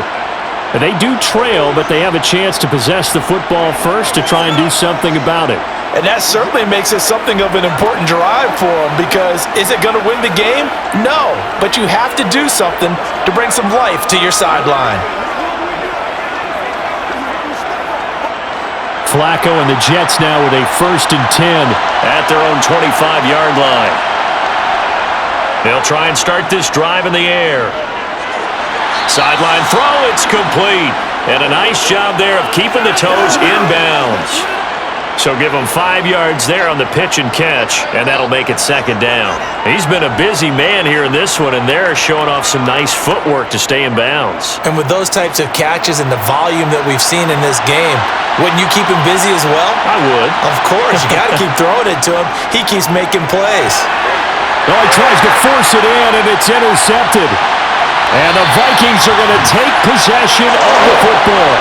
They do trail, but they have a chance to possess the football first to try and do something about it. And that certainly makes it something of an important drive for them, because is it going to win the game? No, but you have to do something to bring some life to your sideline. Flacco and the Jets now with a 1st and 10 at their own 25-yard line. They'll try and start this drive in the air. Sideline throw, it's complete. And a nice job there of keeping the toes inbounds. So give him 5 yards there on the pitch and catch, and that'll make it 2nd down. He's been a busy man here in this one, and they're showing off some nice footwork to stay in bounds. And with those types of catches and the volume that we've seen in this game, wouldn't you keep him busy as well? I would. Of course. You got to keep throwing it to him. He keeps making plays. Oh, he tries to force it in, and it's intercepted. And the Vikings are going to take possession of the football.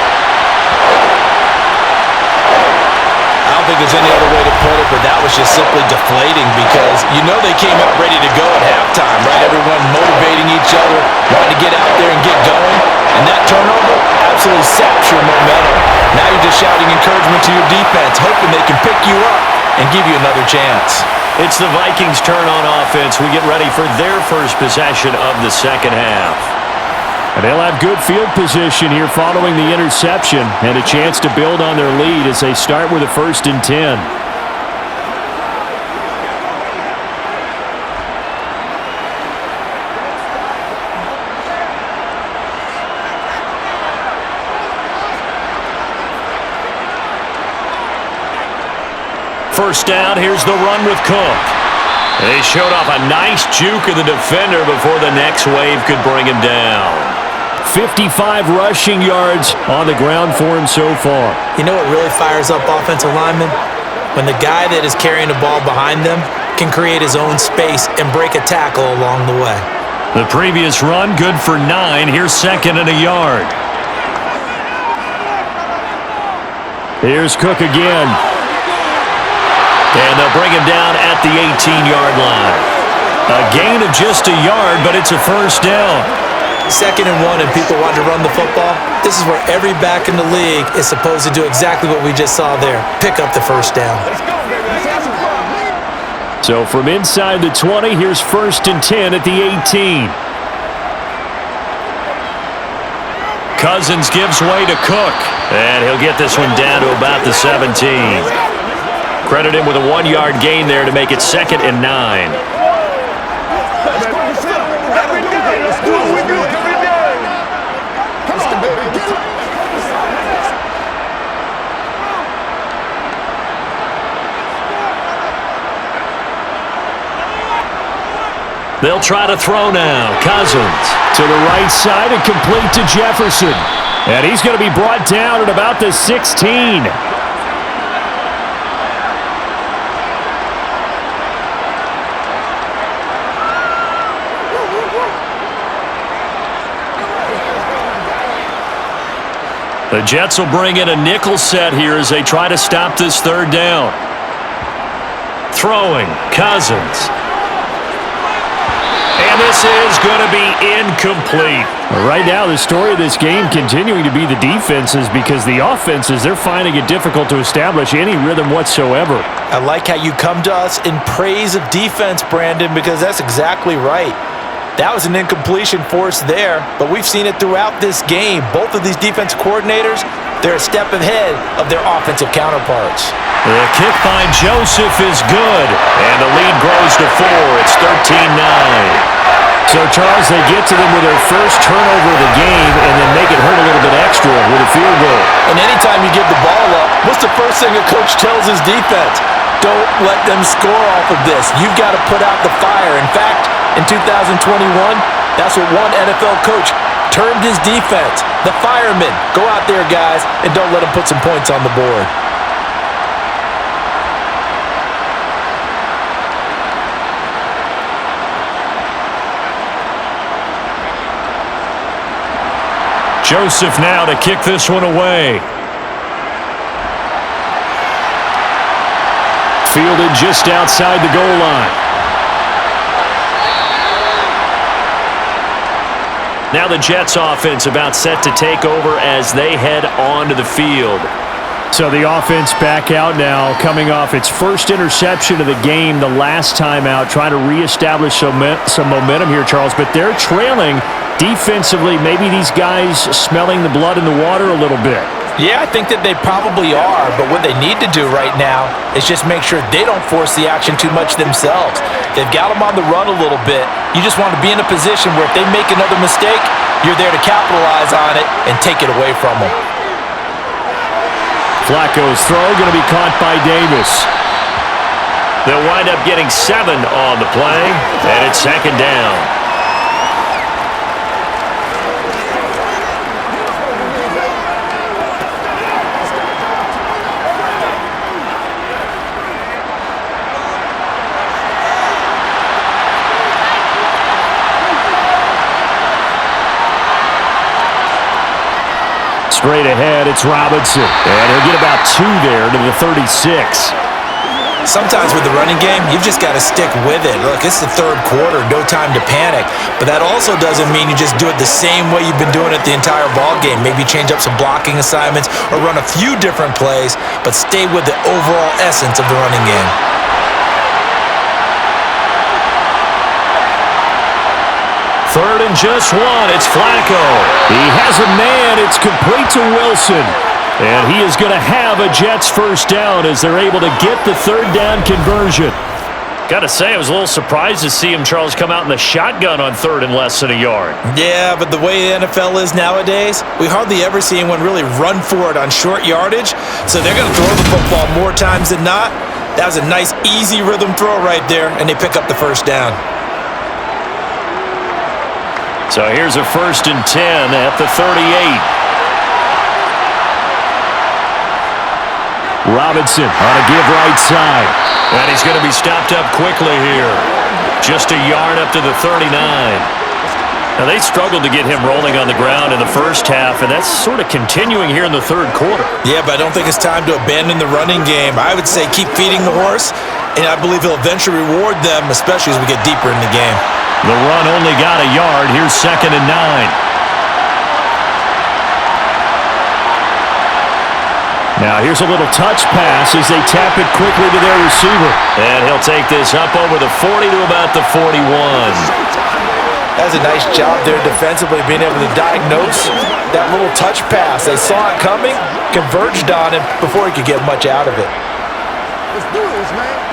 think there's any other way to put it, but that was just simply deflating because you know they came out ready to go at halftime, right? Everyone motivating each other, wanting to get out there and get going. And that turnover absolutely saps your momentum. Now you're just shouting encouragement to your defense, hoping they can pick you up and give you another chance. It's the Vikings' turn on offense. We get ready for their first possession of the second half. And they'll have good field position here following the interception and a chance to build on their lead as they start with a 1st and 10. First down, here's the run with Cook. They showed off a nice juke of the defender before the next wave could bring him down. 55 rushing yards on the ground for him so far. You know what really fires up offensive linemen? When the guy that is carrying the ball behind them can create his own space and break a tackle along the way. The previous run, good for 9. Here's 2nd and a yard. Here's Cook again. And they'll bring him down at the 18-yard line. A gain of just a yard, but it's a first down. 2nd and 1 and people want to run the football. This is where every back in the league is supposed to do exactly what we just saw there. Pick up the first down. So from inside the 20, here's 1st and 10 at the 18. Cousins gives way to Cook. And he'll get this one down to about the 17. Credit him with a 1-yard gain there to make it 2nd and 9. They'll try to throw now. Cousins to the right side and complete to Jefferson. And he's going to be brought down at about the 16. The Jets will bring in a nickel set here as they try to stop this 3rd down. Throwing, Cousins. And this is going to be incomplete. Right now, the story of this game continuing to be the defenses because the offenses, they're finding it difficult to establish any rhythm whatsoever. I like how you come to us in praise of defense, Brandon, because that's exactly right. That was an incompletion force there, but we've seen it throughout this game. Both of these defense coordinators, they're a step ahead of their offensive counterparts. The kick by Joseph is good, and the lead grows to 4. It's 13-9. So, Charles, they get to them with their first turnover of the game and then make it hurt a little bit extra with a field goal. And anytime you give the ball up, what's the first thing a coach tells his defense? Don't let them score off of this. You've got to put out the fire. In fact, in 2021, that's what one NFL coach termed his defense. The firemen. Go out there, guys, and don't let them put some points on the board. Joseph now to kick this one away. Fielded just outside the goal line. Now the Jets offense about set to take over as they head onto the field. So the offense back out now, coming off its first interception of the game the last time out, trying to reestablish some momentum here, Charles. But they're trailing defensively. Maybe these guys smelling the blood in the water a little bit. Yeah, I think that they probably are, but what they need to do right now is just make sure they don't force the action too much themselves. They've got them on the run a little bit. You just want to be in a position where if they make another mistake, you're there to capitalize on it and take it away from them. Flacco's throw going to be caught by Davis. They'll wind up getting 7 on the play, and it's 2nd down. Straight ahead, it's Robinson. And he'll get about 2 there to the 36. Sometimes with the running game, you've just got to stick with it. Look, it's the third quarter, no time to panic. But that also doesn't mean you just do it the same way you've been doing it the entire ball game. Maybe change up some blocking assignments or run a few different plays, but stay with the overall essence of the running game. Third and just 1, it's Flacco. He has a man, it's complete to Wilson. And he is going to have a Jets first down as they're able to get the third down conversion. Got to say, I was a little surprised to see him, Charles, come out in the shotgun on third and less than a yard. Yeah, but the way the NFL is nowadays, we hardly ever see anyone really run for it on short yardage. So they're going to throw the football more times than not. That was a nice, easy rhythm throw right there, and they pick up the first down. So here's a 1st and 10 at the 38. Robinson on a give right side. And he's going to be stopped up quickly here. Just a yard up to the 39. Now, they struggled to get him rolling on the ground in the first half, and that's sort of continuing here in the third quarter. Yeah, but I don't think it's time to abandon the running game. I would say keep feeding the horse, and I believe he'll eventually reward them, especially as we get deeper in the game. The run only got a yard. Here's 2nd and 9. Now here's a little touch pass as they tap it quickly to their receiver. And he'll take this up over the 40 to about the 41. That's a nice job there defensively, being able to diagnose that little touch pass. They saw it coming, converged on him before he could get much out of it. Let's do this, man.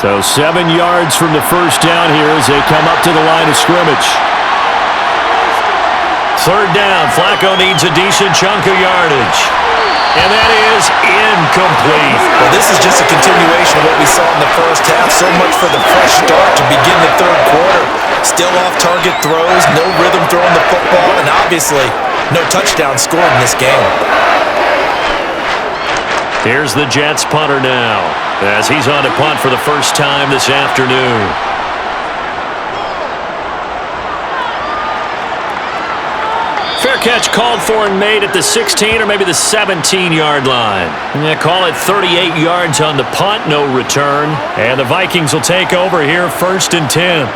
So 7 yards from the first down here as they come up to the line of scrimmage. Third down, Flacco needs a decent chunk of yardage. And that is incomplete. Well, this is just a continuation of what we saw in the first half. So much for the fresh start to begin the third quarter. Still off-target throws, no rhythm throwing the football, and obviously no touchdown scored in this game. Here's the Jets punter now, as he's on to punt for the first time this afternoon. Fair catch called for and made at the 16 or maybe the 17-yard line. Yeah, call it 38 yards on the punt, no return. And the Vikings will take over here, 1st and 10.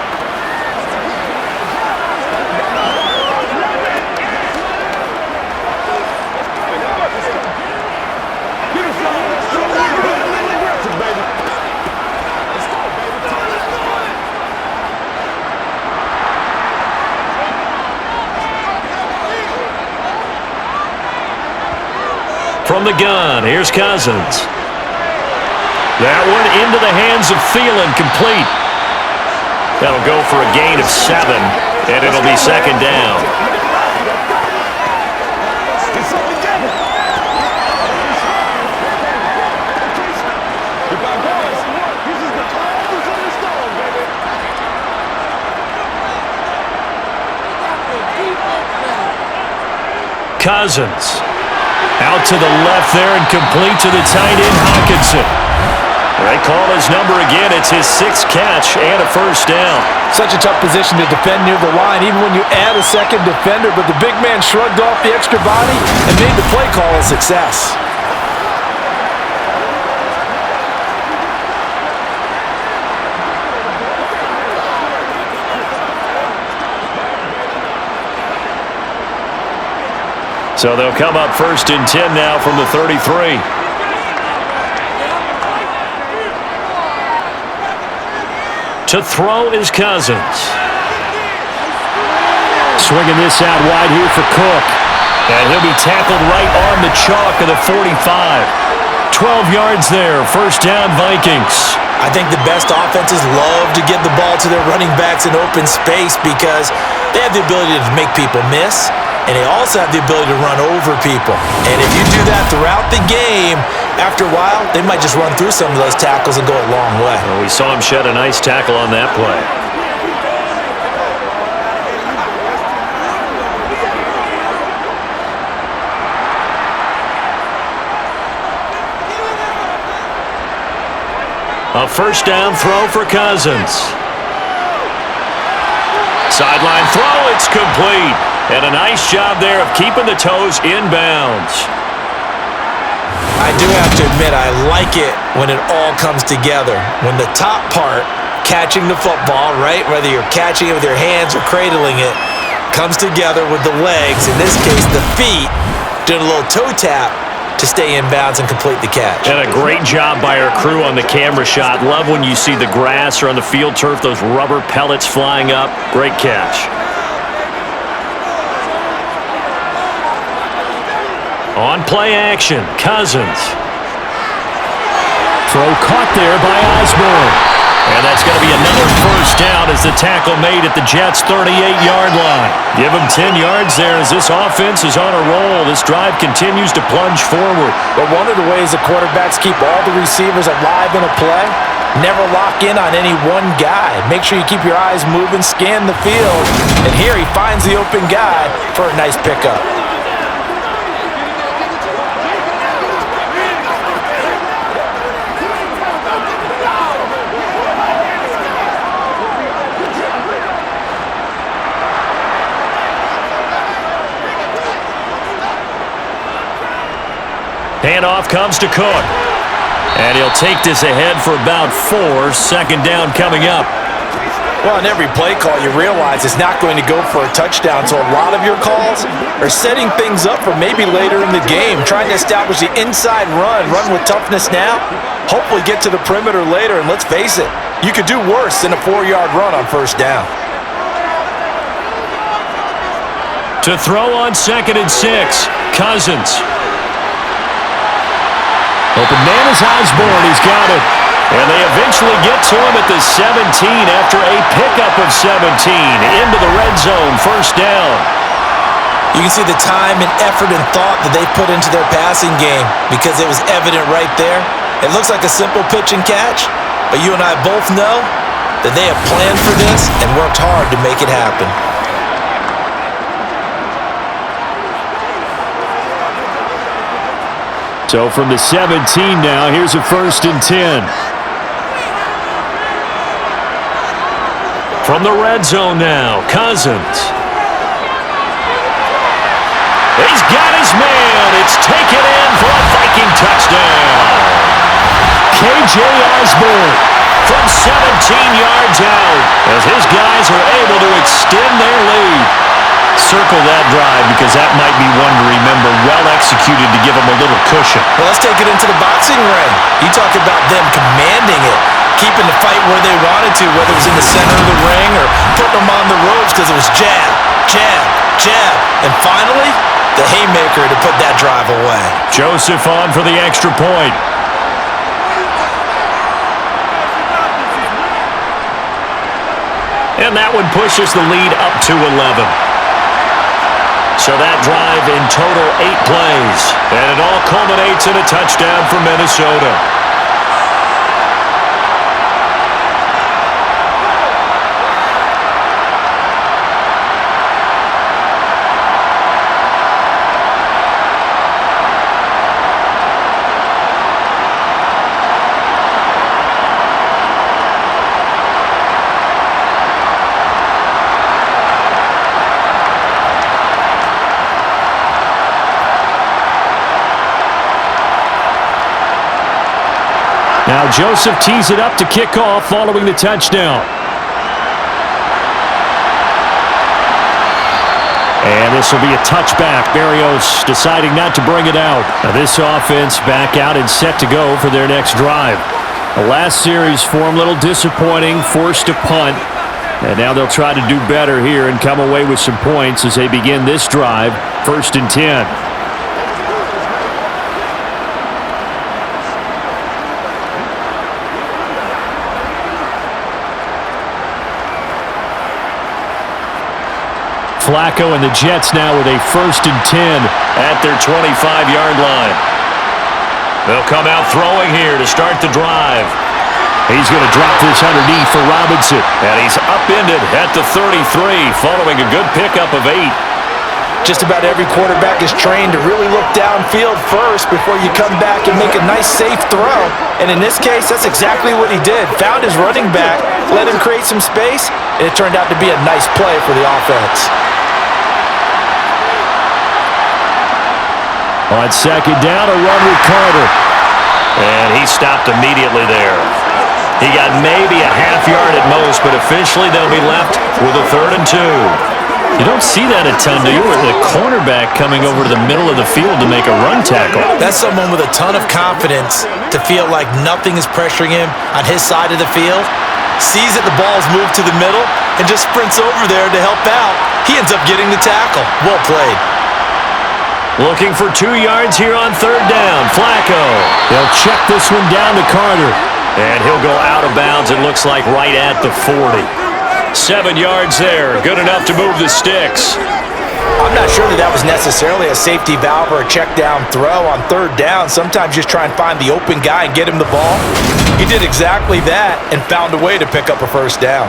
From the gun, here's Cousins. That one into the hands of Thielen, complete. That'll go for a gain of 7, and it'll be 2nd down. Cousins. Out to the left there and complete to the tight end, Hawkinson. They call his number again. It's his 6th catch and a first down. Such a tough position to defend near the line, even when you add a second defender. But the big man shrugged off the extra body and made the play call a success. So they'll come up 1st and 10 now from the 33. To throw is Cousins. Swinging this out wide here for Cook. And he'll be tackled right on the chalk of the 45. 12 yards there, first down Vikings. I think the best offenses love to get the ball to their running backs in open space because they have the ability to make people miss. And they also have the ability to run over people. And if you do that throughout the game, after a while, they might just run through some of those tackles and go a long way. Well, we saw him shed a nice tackle on that play. A first down throw for Cousins. Sideline throw, it's complete. And a nice job there of keeping the toes inbounds. I do have to admit, I like it when it all comes together. When the top part, catching the football, right, whether you're catching it with your hands or cradling it, comes together with the legs, in this case the feet, doing a little toe tap to stay in bounds and complete the catch. And a great job by our crew on the camera shot. Love when you see the grass or on the field turf, those rubber pellets flying up. Great catch. On play action, Cousins. Throw caught there by Osborne. And that's going to be another first down as the tackle made at the Jets' 38-yard line. Give them 10 yards there as this offense is on a roll. This drive continues to plunge forward. But one of the ways the quarterbacks keep all the receivers alive in a play, never lock in on any one guy. Make sure you keep your eyes moving, scan the field. And here he finds the open guy for a nice pickup. Handoff comes to Cook. And he'll take this ahead for about 4. Second down coming up. Well, in every play call, you realize it's not going to go for a touchdown, so a lot of your calls are setting things up for maybe later in the game, trying to establish the inside run with toughness now, hopefully get to the perimeter later, and let's face it, you could do worse than a 4-yard run on first down. To throw on 2nd and 6, Cousins. Open man is Osborne. He's got it. And they eventually get to him at the 17 after a pickup of 17 into the red zone. First down. You can see the time and effort and thought that they put into their passing game because it was evident right there. It looks like a simple pitch and catch, but you and I both know that they have planned for this and worked hard to make it happen. So from the 17 now, here's a 1st and 10. From the red zone now, Cousins. He's got his man. It's taken in for a Viking touchdown. KJ Osborne from 17 yards out as his guys are able to extend their lead. Circle that drive because that might be one to remember. Well executed to give them a little cushion. Well, let's take it into the boxing ring. You talk about them commanding it, keeping the fight where they wanted to, whether it was in the center of the ring or putting them on the ropes because it was jab, jab, jab. And finally, the haymaker to put that drive away. Joseph on for the extra point. And that one pushes the lead up to 11. So that drive in total 8 plays. And it all culminates in a touchdown for Minnesota. Now Joseph tees it up to kick off following the touchdown. And this will be a touchback. Berrios deciding not to bring it out. Now this offense back out and set to go for their next drive. The last series for them a little disappointing, forced to punt. And now they'll try to do better here and come away with some points as they begin this drive, 1st and 10. Flacco and the Jets now with a 1st and 10 at their 25-yard line. They'll come out throwing here to start the drive. He's going to drop this underneath for Robinson. And he's upended at the 33 following a good pickup of 8. Just about every quarterback is trained to really look downfield first before you come back and make a nice, safe throw. And in this case, that's exactly what he did. Found his running back, let him create some space, and it turned out to be a nice play for the offense. On second down, a run with Carter. And he stopped immediately there. He got maybe a half yard at most, but officially they'll be left with a 3rd and 2. You don't see that a ton, do you? The cornerback coming over to the middle of the field to make a run tackle. That's someone with a ton of confidence to feel like nothing is pressuring him on his side of the field. Sees that the ball's moved to the middle and just sprints over there to help out. He ends up getting the tackle. Well played. Looking for 2 yards here on 3rd down. Flacco. They'll check this one down to Carter. And he'll go out of bounds, it looks like, right at the 40. 7 yards there. Good enough to move the sticks. I'm not sure that was necessarily a safety valve or a check down throw on 3rd down. Sometimes just try and find the open guy and get him the ball. He did exactly that and found a way to pick up a 1st down.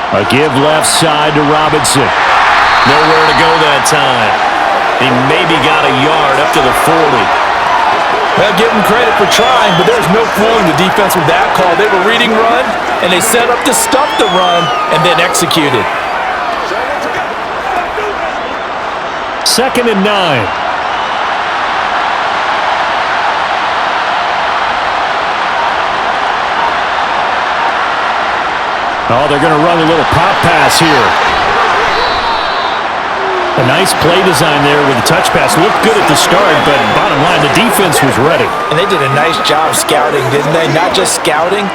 A give left side to Robinson. Nowhere to go that time. He maybe got a yard up to the 40. Well, give him credit for trying, but there's no fooling the defense with that call. They were reading run, and they set up to stop the run and then executed. 2nd and 9. Oh, they're going to run a little pop pass here. A nice play design there with the touch pass. Looked good at the start, but bottom line, the defense was ready. And they did a nice job scouting, didn't they? Not just scouting,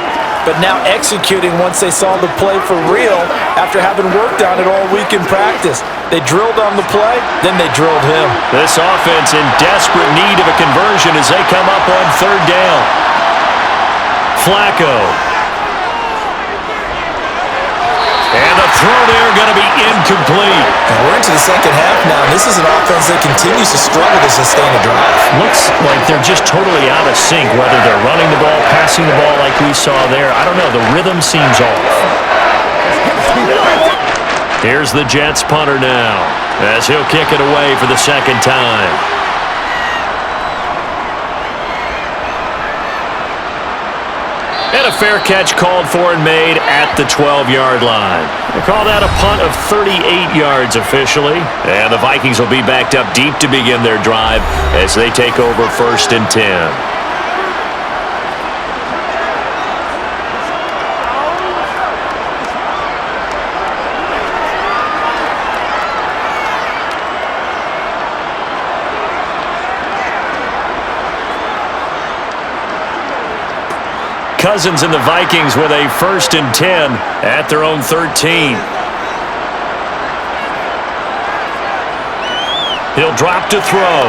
but now executing once they saw the play for real after having worked on it all week in practice. They drilled on the play, then they drilled him. This offense in desperate need of a conversion as they come up on 3rd down. Flacco. And the throw there going to be incomplete. And we're into the 2nd half now. This is an offense that continues to struggle to sustain a drive. Looks like they're just totally out of sync, whether they're running the ball, passing the ball like we saw there. I don't know. The rhythm seems off. Here's the Jets punter now as he'll kick it away for the 2nd time. And a fair catch called for and made at the 12-yard line. They call that a punt of 38 yards officially. And the Vikings will be backed up deep to begin their drive as they take over 1st and 10. Cousins and the Vikings with a 1st and 10 at their own 13. He'll drop to throw.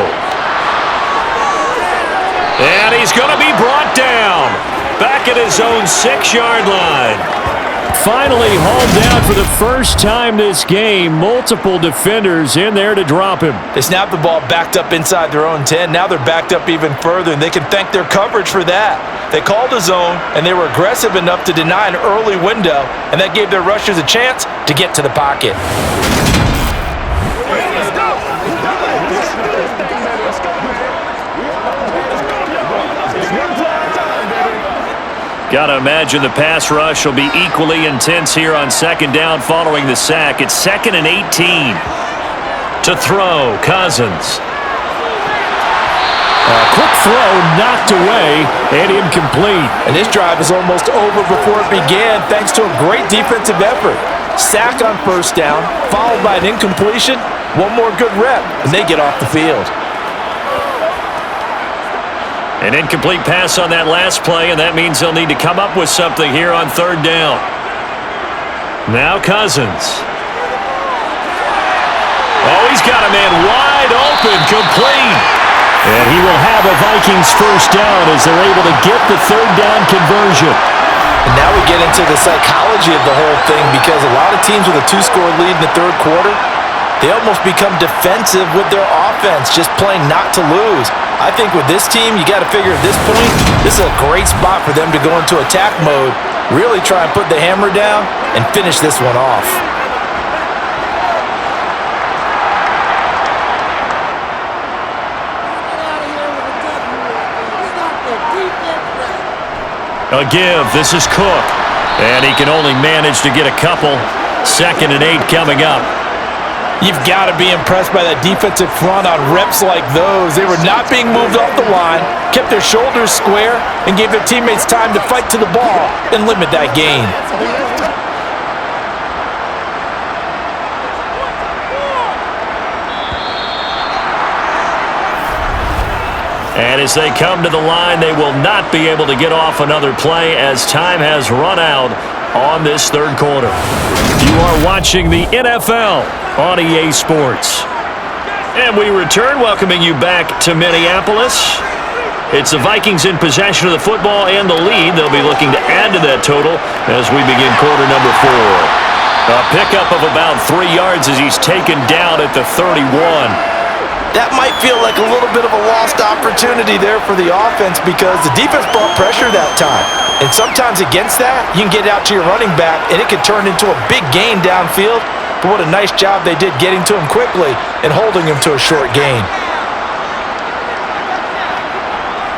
And he's going to be brought down. Back at his own 6-yard line. Finally hauled down for the first time this game. Multiple defenders in there to drop him. They snapped the ball backed up inside their own 10. Now they're backed up even further, and they can thank their coverage for that. They called a zone, and they were aggressive enough to deny an early window, and that gave their rushers a chance to get to the pocket. Got to imagine the pass rush will be equally intense here on 2nd down following the sack. It's 2nd and 18. To throw, Cousins. A quick throw knocked away and incomplete. And this drive is almost over before it began thanks to a great defensive effort. Sack on 1st down, followed by an incompletion. One more good rep, and they get off the field. An incomplete pass on that last play, and that means they'll need to come up with something here on 3rd down. Now Cousins. Oh, he's got a man wide open, complete. And he will have a Vikings 1st down as they're able to get the 3rd down conversion. And now we get into the psychology of the whole thing because a lot of teams with a 2-score lead in the 3rd quarter, they almost become defensive with their offense, just playing not to lose. I think with this team, you got to figure at this point, this is a great spot for them to go into attack mode, really try and put the hammer down and finish this one off. A give. This is Cook. And he can only manage to get a couple. 2nd and 8 coming up. You've got to be impressed by that defensive front on reps like those. They were not being moved off the line, kept their shoulders square, and gave their teammates time to fight to the ball and limit that gain. And as they come to the line, they will not be able to get off another play as time has run out on this third quarter. You are watching the NFL on EA Sports. And we return, welcoming you back to Minneapolis. It's the Vikings in possession of the football and the lead. They'll be looking to add to that total as we begin quarter number 4. A pickup of about 3 yards as he's taken down at the 31. That might feel like a little bit of a lost opportunity there for the offense because the defense brought pressure that time. And sometimes against that, you can get out to your running back, and it could turn into a big gain downfield. But what a nice job they did getting to him quickly and holding him to a short gain.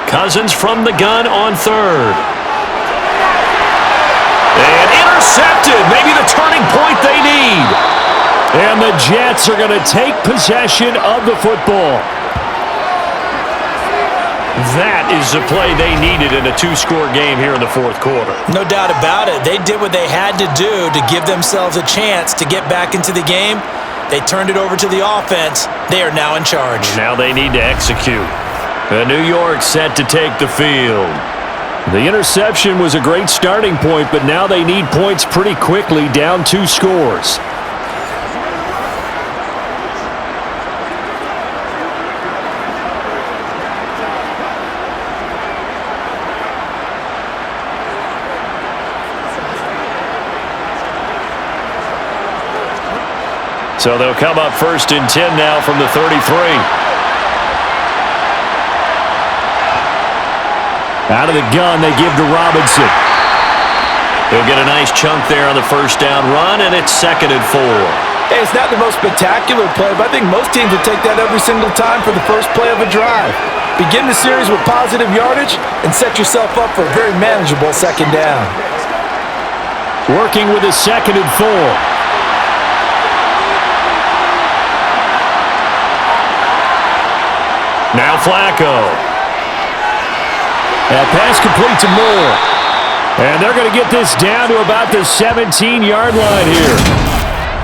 Cousins from the gun on 3rd. And intercepted. Maybe the turning point they need. And the Jets are going to take possession of the football. That is the play they needed in a 2-score game here in the 4th quarter. No doubt about it. They did what they had to do to give themselves a chance to get back into the game. They turned it over to the offense. They are now in charge. Now they need to execute. New York set to take the field. The interception was a great starting point, but now they need points pretty quickly, down 2 scores. So they'll come up 1st and 10 now from the 33. Out of the gun, they give to Robinson. He'll get a nice chunk there on the 1st down run, and it's 2nd and 4. Hey, it's not the most spectacular play, but I think most teams will take that every single time for the first play of a drive. Begin the series with positive yardage and set yourself up for a very manageable 2nd down. Working with a 2nd and 4. Now Flacco. That pass complete to Moore. And they're going to get this down to about the 17-yard line here.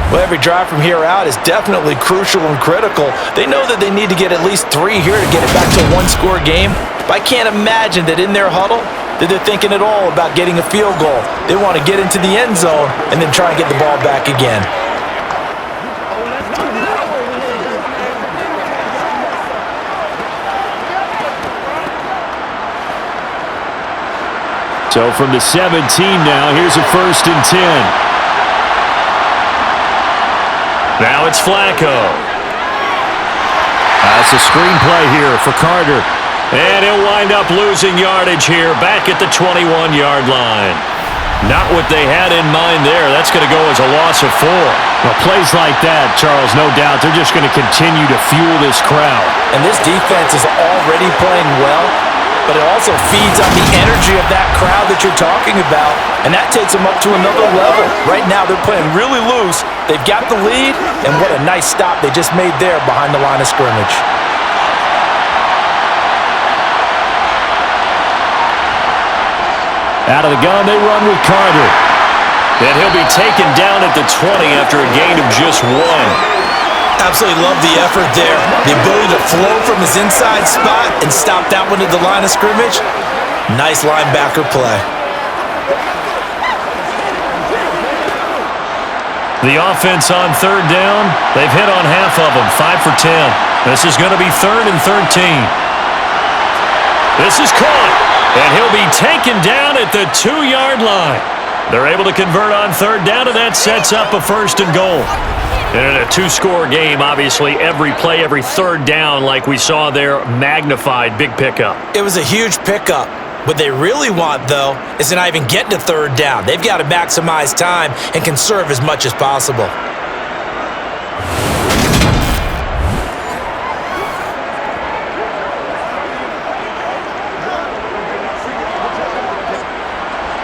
Well, every drive from here out is definitely crucial and critical. They know that they need to get at least 3 here to get it back to a 1-score game. But I can't imagine that in their huddle that they're thinking at all about getting a field goal. They want to get into the end zone and then try and get the ball back again. So from the 17 now, here's a 1st and 10. Now it's Flacco. That's a screenplay here for Carter. And he'll wind up losing yardage here back at the 21-yard line. Not what they had in mind there. That's going to go as a loss of 4. Well, plays like that, Charles, no doubt, they're just going to continue to fuel this crowd. And this defense is already playing well, but it also feeds on the energy of that crowd that you're talking about, and that takes them up to another level. Right now, they're playing really loose. They've got the lead, and what a nice stop they just made there behind the line of scrimmage. Out of the gun, they run with Carter. And he'll be taken down at the 20 after a gain of just 1. Absolutely love the effort there. The ability to flow from his inside spot and stop that one at the line of scrimmage. Nice linebacker play. The offense on 3rd down, they've hit on half of them, 5 for 10. This is going to be 3rd and 13. This is caught, and he'll be taken down at the 2-yard line. They're able to convert on 3rd down, and that sets up a 1st and goal. And in a 2-score game, obviously, every play, every 3rd down, like we saw there, magnified, big pickup. It was a huge pickup. What they really want, though, is to not even get to 3rd down. They've got to maximize time and conserve as much as possible.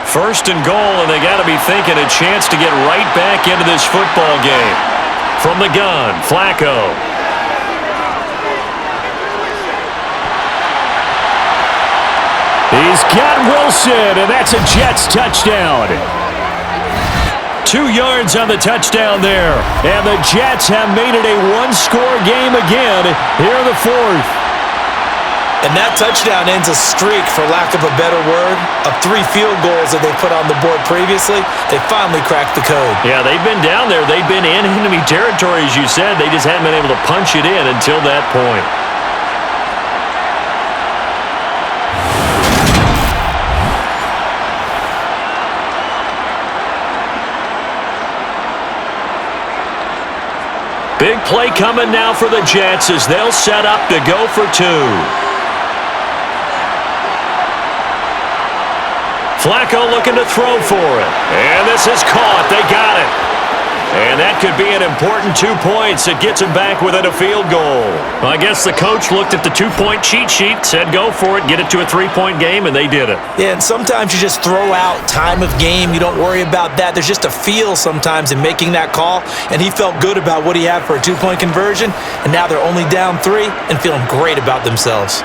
First and goal, and they got to be thinking a chance to get right back into this football game. From the gun, Flacco. He's got Wilson, and that's a Jets touchdown. 2 yards on the touchdown there. And the Jets have made it a one-score game again here in the fourth. And that touchdown ends a streak, for lack of a better word, of 3 field goals that they put on the board previously. They finally cracked the code. Yeah, they've been down there. They've been in enemy territory, as you said. They just haven't been able to punch it in until that point. Big play coming now for the Jets as they'll set up to go for 2. Flacco looking to throw for it. And this is caught. They got it. And that could be an important 2 points. It gets them back within a field goal. Well, I guess the coach looked at the 2-point cheat sheet, said go for it, get it to a 3-point game, and they did it. Yeah, and sometimes you just throw out time of game. You don't worry about that. There's just a feel sometimes in making that call, and he felt good about what he had for a 2-point conversion, and now they're only down 3 and feeling great about themselves.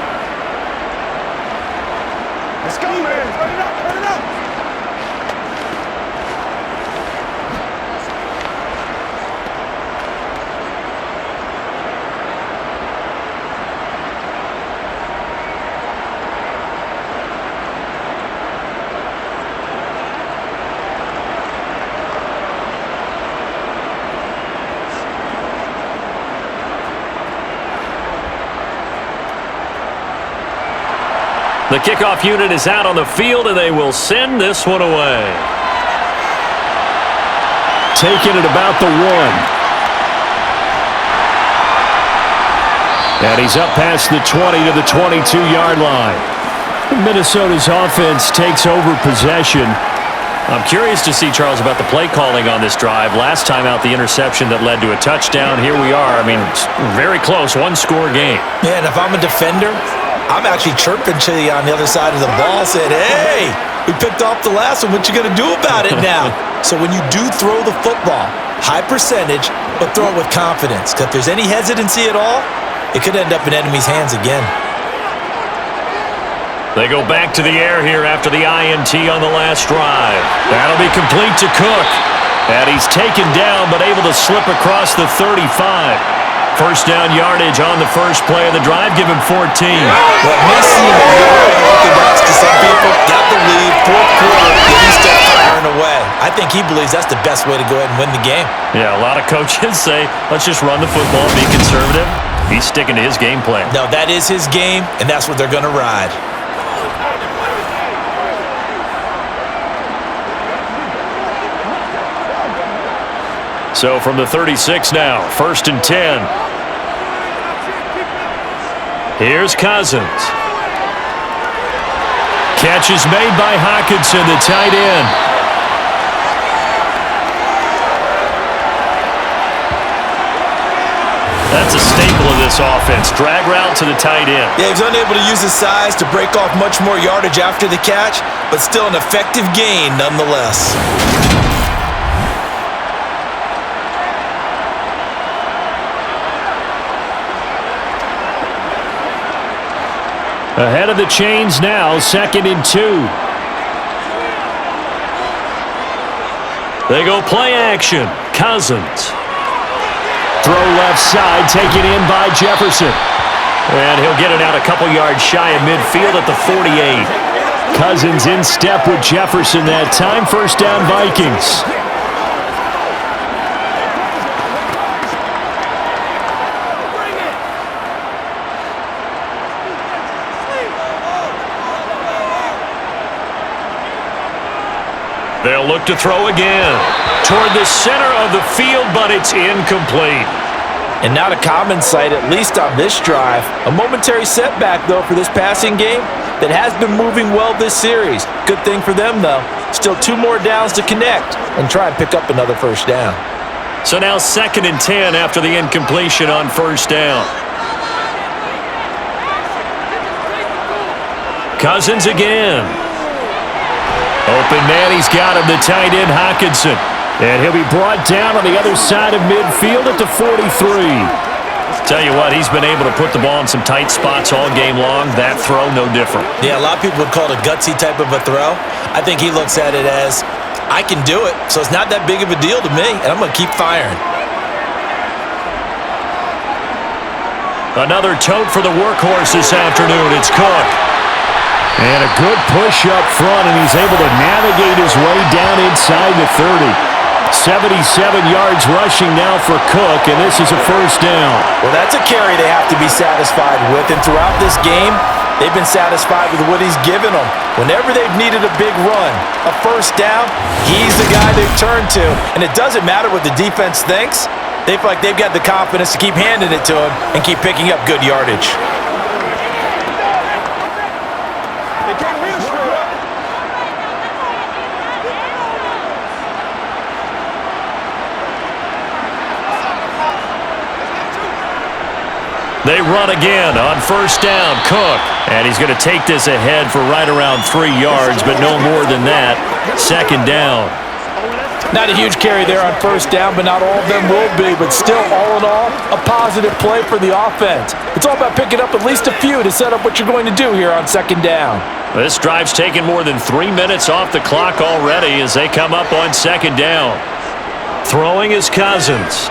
Let's go, man. Turn it up, turn it up. The kickoff unit is out on the field, and they will send this one away. Taking it about the 1. And he's up past the 20 to the 22-yard line. Minnesota's offense takes over possession. I'm curious to see, Charles, about the play calling on this drive. Last time out, the interception that led to a touchdown. Here we are. I mean, it's very close, one-score game. Yeah, and if I'm a defender, I'm actually chirping to you on the other side of the ball, saying, hey, we picked off the last one. What you going to do about it now? So when you do throw the football, high percentage, but throw it with confidence. Because if there's any hesitancy at all, it could end up in enemy's hands again. They go back to the air here after the INT on the last drive. That'll be complete to Cook. And he's taken down, but able to slip across the 35. First down yardage on the first play of the drive. Give him 14. What may seem a little unorthodox to some people, got the lead, fourth quarter, yet he's still firing away. I think he believes that's the best way to go ahead and win the game. Yeah, a lot of coaches say, let's just run the football, be conservative. He's sticking to his game plan. No, that is his game, and that's what they're going to ride. So from the 36 now, 1st and 10. Here's Cousins. Catch is made by Hockenson, the tight end. That's a staple of this offense. Drag route to the tight end. Yeah, he's unable to use his size to break off much more yardage after the catch, but still an effective gain nonetheless. Ahead of the chains now, 2nd and 2. They go play action. Cousins. Throw left side, taken in by Jefferson. And he'll get it out a couple yards shy of midfield at the 48. Cousins in step with Jefferson that time. First down, Vikings. They'll look to throw again. Toward the center of the field, but it's incomplete. And not a common sight, at least on this drive. A momentary setback, though, for this passing game that has been moving well this series. Good thing for them, though. Still 2 more downs to connect and try and pick up another first down. So now 2nd and 10 after the incompletion on first down. Cousins again. Open man, he's got him, the tight end, Hockenson. And he'll be brought down on the other side of midfield at the 43. Tell you what, he's been able to put the ball in some tight spots all game long. That throw, no different. Yeah, a lot of people would call it a gutsy type of a throw. I think he looks at it as, I can do it, so it's not that big of a deal to me, and I'm going to keep firing. Another tote for the workhorse this afternoon. It's Cook. And a good push up front, and he's able to navigate his way down inside the 30. 77 yards rushing now for Cook, and this is a first down. Well, that's a carry they have to be satisfied with, and throughout this game, they've been satisfied with what he's given them. Whenever they've needed a big run, a first down, he's the guy they've turned to. And it doesn't matter what the defense thinks. They feel like they've got the confidence to keep handing it to him and keep picking up good yardage. They run again on first down, Cook. And he's going to take this ahead for right around 3 yards, but no more than that. Second down. Not a huge carry there on first down, but not all of them will be. But still, all in all, a positive play for the offense. It's all about picking up at least a few to set up what you're going to do here on second down. This drive's taken more than 3 minutes off the clock already as they come up on second down. Throwing is Cousins.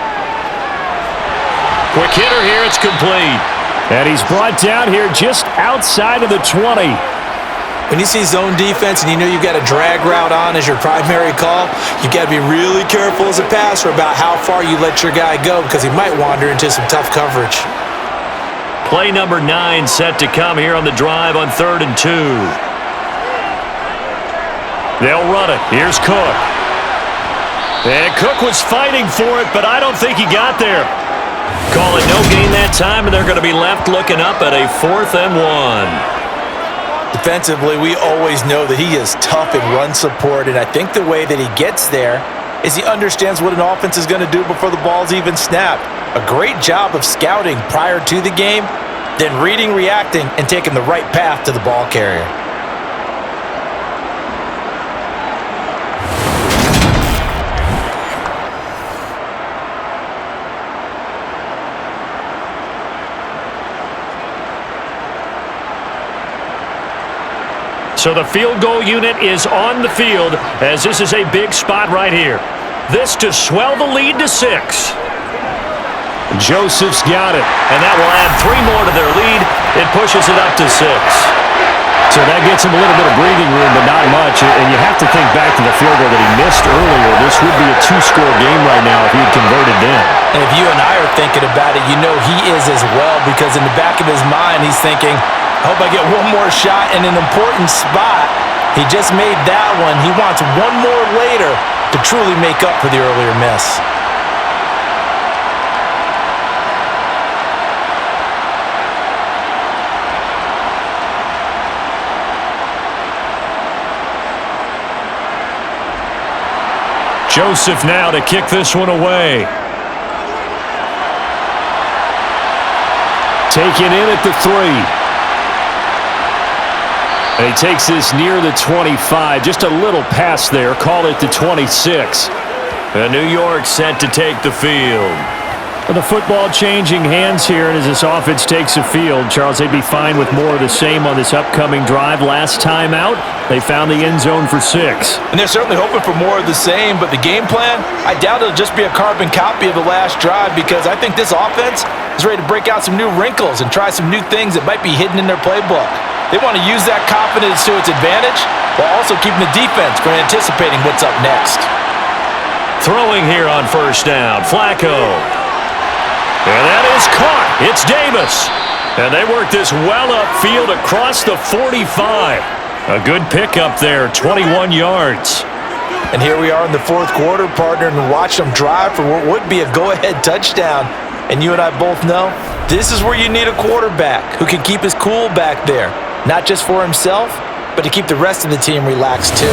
Quick hitter here, it's complete. And he's brought down here just outside of the 20. When you see zone defense and you know you've got a drag route on as your primary call, you've got to be really careful as a passer about how far you let your guy go because he might wander into some tough coverage. Play number 9 set to come here on the drive on 3rd and 2. They'll run it. Here's Cook. And Cook was fighting for it, but I don't think he got there. Call it no gain that time, and they're going to be left looking up at a 4th and 1. Defensively, we always know that he is tough in run support, and I think the way that he gets there is he understands what an offense is going to do before the ball's even snapped. A great job of scouting prior to the game, then reading, reacting, and taking the right path to the ball carrier. So the field goal unit is on the field as this is a big spot right here. This to swell the lead to 6. Joseph's got it, and that will add 3 more to their lead. It pushes it up to 6. So that gets him a little bit of breathing room, but not much. And you have to think back to the field goal that he missed earlier. This would be a 2-score game right now if he had converted then. And if you and I are thinking about it, you know he is as well, because in the back of his mind, he's thinking, I hope I get one more shot in an important spot. He just made that one. He wants one more later to truly make up for the earlier miss. Joseph now to kick this one away. Taken in at the 3. And he takes this near the 25. Just a little pass there. Call it the 26. And New York set to take the field. Well, the football changing hands here, and as this offense takes the field, Charles, they'd be fine with more of the same on this upcoming drive. Last time out, they found the end zone for 6. And they're certainly hoping for more of the same, but the game plan, I doubt it'll just be a carbon copy of the last drive, because I think this offense is ready to break out some new wrinkles and try some new things that might be hidden in their playbook. They want to use that confidence to its advantage while also keeping the defense from anticipating what's up next. Throwing here on first down, Flacco. And that is caught. It's Davis. And they work this well upfield across the 45. A good pickup there, 21 yards. And here we are in the 4th quarter, partner, and watch them drive for what would be a go-ahead touchdown. And you and I both know this is where you need a quarterback who can keep his cool back there. Not just for himself, but to keep the rest of the team relaxed too.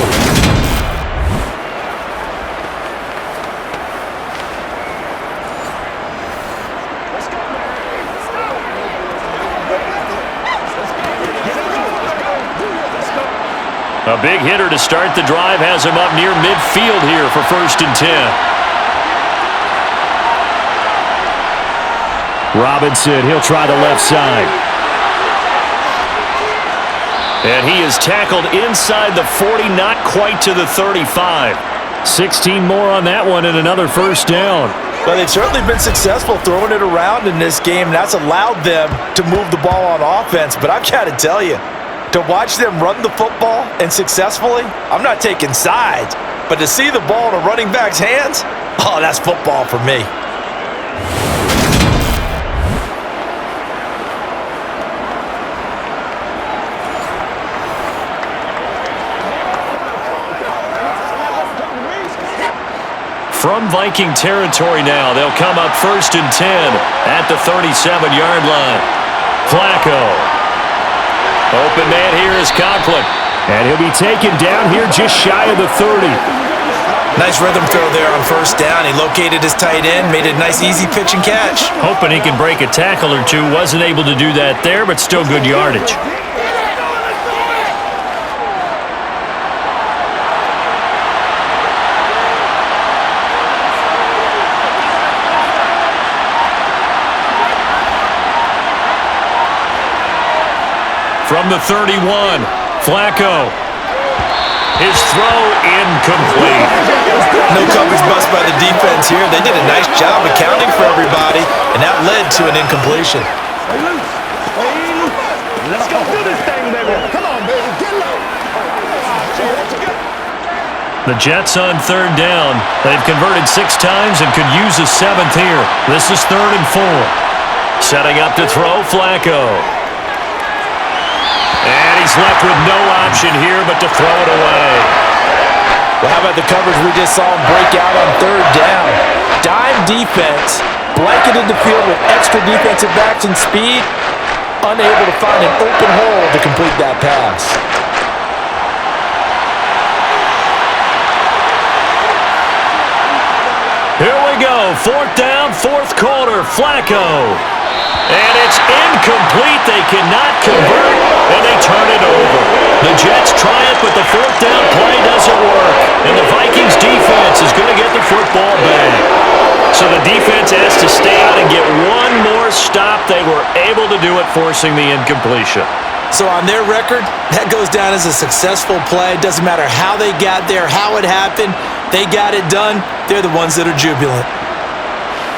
A big hitter to start the drive has him up near midfield here for 1st and 10. Robinson, he'll try the left side. And he is tackled inside the 40, not quite to the 35. 16 more on that one and another 1st down. Well, they've certainly been successful throwing it around in this game, and that's allowed them to move the ball on offense. But I've got to tell you, to watch them run the football and successfully, I'm not taking sides, but to see the ball in a running back's hands, oh, that's football for me. From Viking territory now, they'll come up 1st and 10 at the 37-yard line. Flacco. Open man here is Conklin. And he'll be taken down here just shy of the 30. Nice rhythm throw there on 1st down. He located his tight end, made a nice easy pitch and catch. Hoping he can break a tackle or two. Wasn't able to do that there, but still good yardage. From the 31, Flacco. His throw incomplete. No coverage bust by the defense here. They did a nice job accounting for everybody, and that led to an incompletion. Let's go do this thing, baby. Come on, baby. Get low. The Jets on 3rd down. They've converted 6 times and could use a 7th here. This is 3rd and 4. Setting up to throw, Flacco. And he's left with no option here but to throw it away. Well, how about the coverage we just saw him break out on 3rd down? Dime defense, blanketed the field with extra defensive backs and speed, unable to find an open hole to complete that pass. Here we go, 4th down, 4th quarter, Flacco. And it's incomplete. They cannot convert, and they turn it over. The Jets try it, but the 4th down play doesn't work. And the Vikings defense is going to get the football back. So the defense has to stay out and get one more stop. They were able to do it, forcing the incompletion. So on their record, that goes down as a successful play. Doesn't matter how they got there, how it happened. They got it done. They're the ones that are jubilant.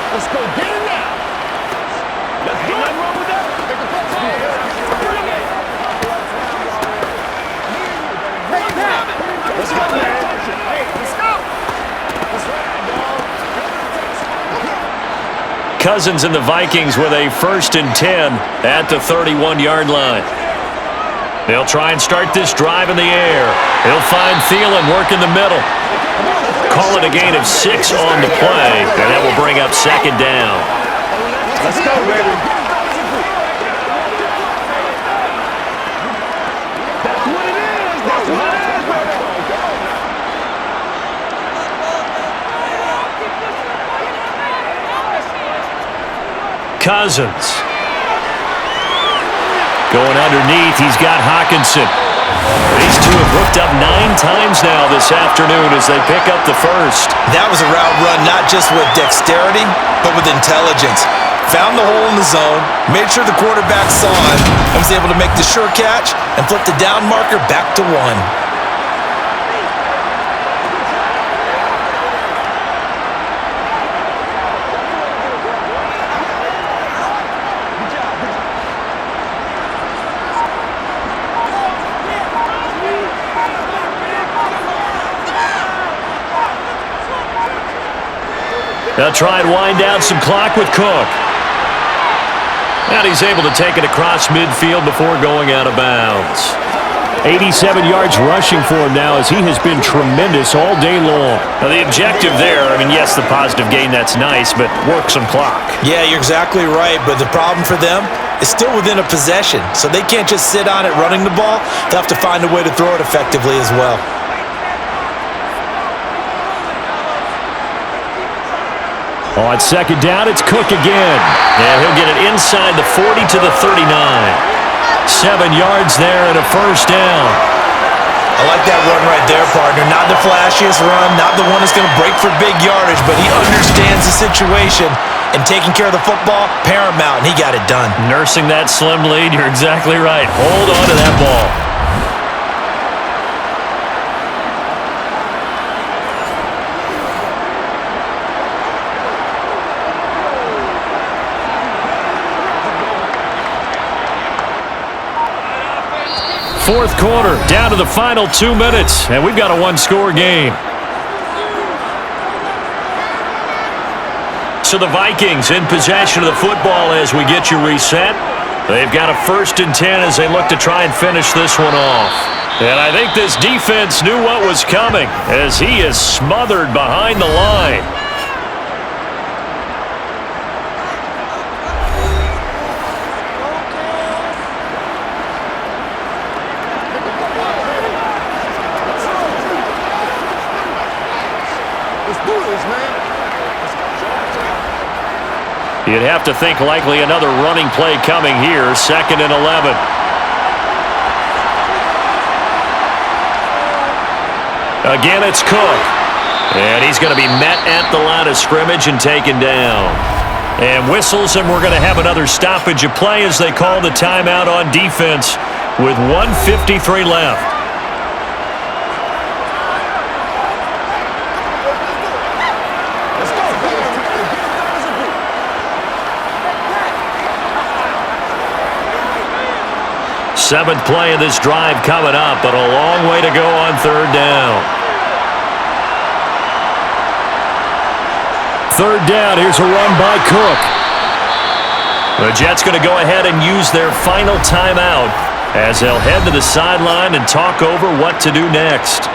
Let's go get it now. Let's do it. Wrong with that. Let's go, man. Hey, let's go. That's right, dog. Cousins and the Vikings with a 1st and 10 at the 31-yard line. They'll try and start this drive in the air. He'll find Thielen work in the middle. Call it a gain of 6 on the play, and that will bring up 2nd down. Let's go, baby. That's what it is. That's what it is, baby. Cousins. Going underneath, he's got Hawkinson. These two have hooked up 9 times now this afternoon as they pick up the 1st. That was a route run not just with dexterity, but with intelligence. Found the hole in the zone, made sure the quarterback saw it, and was able to make the sure catch and flip the down marker back to 1. They'll try and wind down some clock with Cook. And he's able to take it across midfield before going out of bounds. 87 yards rushing for him now as he has been tremendous all day long. Now the objective there, I mean, yes, the positive gain, that's nice, but work some clock. Yeah, you're exactly right, but the problem for them is still within a possession, so they can't just sit on it running the ball. They'll have to find a way to throw it effectively as well. On 2nd down, it's Cook again. And he'll get it inside the 40 to the 39. 7 yards there and a 1st down. I like that run right there, partner. Not the flashiest run, not the one that's going to break for big yardage, but he understands the situation, and taking care of the football, paramount, and he got it done. Nursing that slim lead, you're exactly right. Hold on to that ball. Fourth quarter, down to the final 2 minutes, and we've got a one-score game. So the Vikings in possession of the football as we get you reset. They've got a 1st and 10 as they look to try and finish this one off. And I think this defense knew what was coming as he is smothered behind the line. You'd have to think likely another running play coming here, 2nd and 11. Again, it's Cook. And he's going to be met at the line of scrimmage and taken down. And whistles, and we're going to have another stoppage of play as they call the timeout on defense with 1:53 left. Seventh play of this drive coming up, but a long way to go on 3rd down. 3rd down, here's a run by Cook. The Jets going to go ahead and use their final timeout as they'll head to the sideline and talk over what to do next.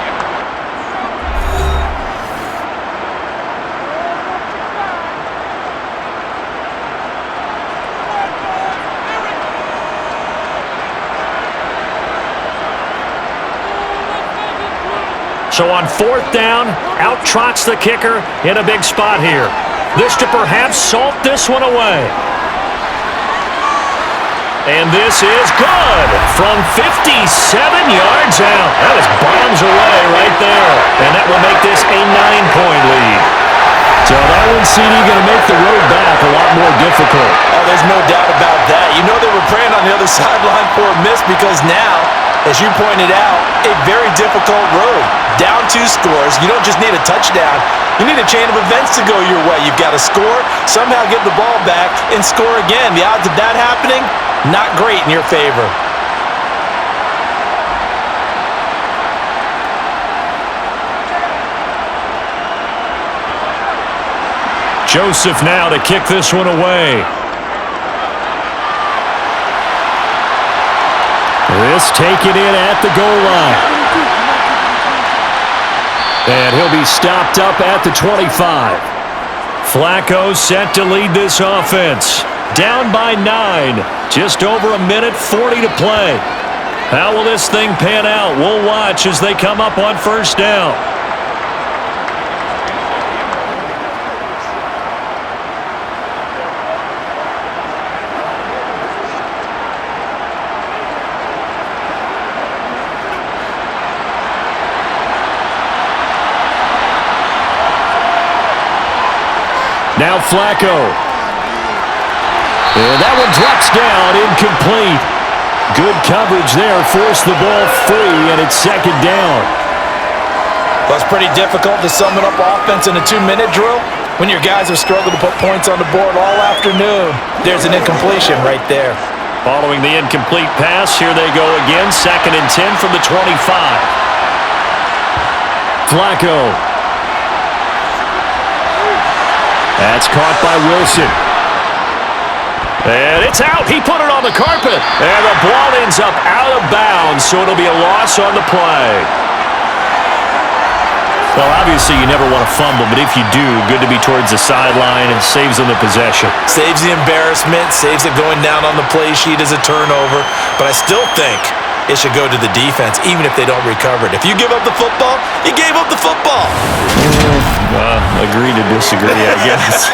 So on 4th down, out trots the kicker in a big spot here. This to perhaps salt this one away. And this is good from 57 yards out. That was bombs away right there. And that will make this a 9-point lead. So that one, CD, going to make the road back a lot more difficult. Oh, there's no doubt about that. You know they were praying on the other sideline for a miss because now, as you pointed out, a very difficult road. Down 2 scores. You don't just need a touchdown. You need a chain of events to go your way. You've got to score, somehow get the ball back, and score again. The odds of that happening, not great in your favor. Joseph now to kick this one away. This taken in at the goal line. And he'll be stopped up at the 25. Flacco set to lead this offense. Down by 9. Just over a minute 40 to play. How will this thing pan out? We'll watch as they come up on 1st down. Now Flacco. And that one drops down, incomplete. Good coverage there, forced the ball free, and it's 2nd down. Well, it's pretty difficult to sum it up offense in a 2-minute drill when your guys have struggled to put points on the board all afternoon. There's an incompletion right there. Following the incomplete pass, here they go again, 2nd and 10 from the 25. Flacco. That's caught by Wilson. And it's out. He put it on the carpet. And the ball ends up out of bounds, so it'll be a loss on the play. Well, obviously you never want to fumble, but if you do, good to be towards the sideline and saves them the possession. Saves the embarrassment, saves it going down on the play sheet as a turnover. But I still think it should go to the defense, even if they don't recover it. If you give up the football, you gave up the football. Agree to disagree, I guess.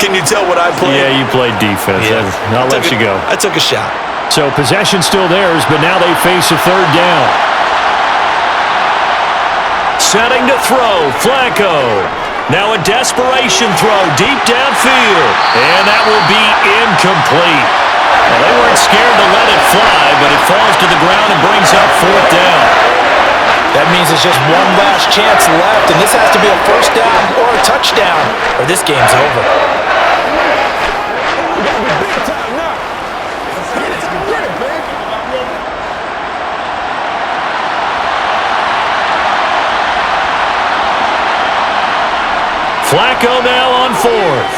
Can you tell what I played? Yeah, you played defense. Yeah. I'll let you go. I took a shot. So possession still theirs, but now they face a 3rd down. Setting to throw, Flacco. Now a desperation throw deep downfield. And that will be incomplete. Well, they weren't scared to let it fly, but it falls to the ground and brings up 4th down. That means it's just one last chance left, and this has to be a first down or a touchdown, or this game's over. Flacco now on 4th.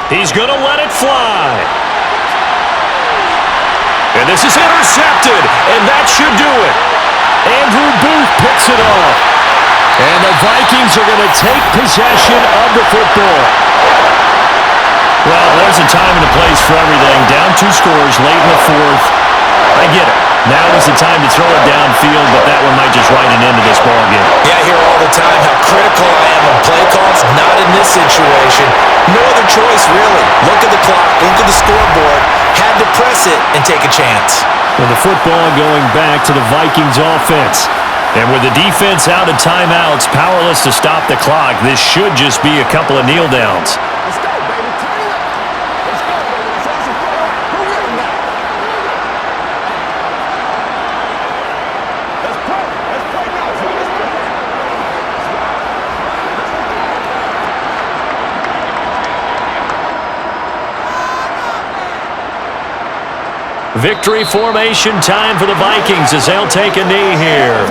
He's going to let it fly. And this is intercepted, and that should do it. Andrew Booth picks it off. And the Vikings are going to take possession of the football. Well, there's a time and a place for everything. Down 2 scores late in the 4th. I get it. Now is the time to throw it downfield, but that one might just write an end to this ballgame. Yeah, I hear all the time how critical I am of play calls. Not in this situation. No other choice, really. Look at the clock. Look at the scoreboard. Had to press it and take a chance. With the football going back to the Vikings offense. And with the defense out of timeouts, powerless to stop the clock, this should just be a couple of kneel downs. Let's go, baby. Turn it up. Let's go, baby. Let's have some fun. Who with him now? Let's play. Let's play now. Let's play. Victory formation time for the Vikings as they'll take a knee here.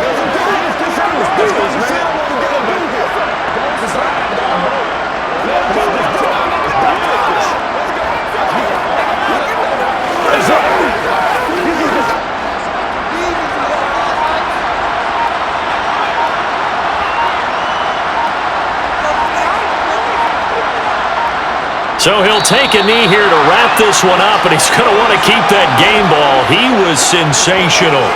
So he'll take a knee here to wrap this one up, and he's going to want to keep that game ball. He was sensational.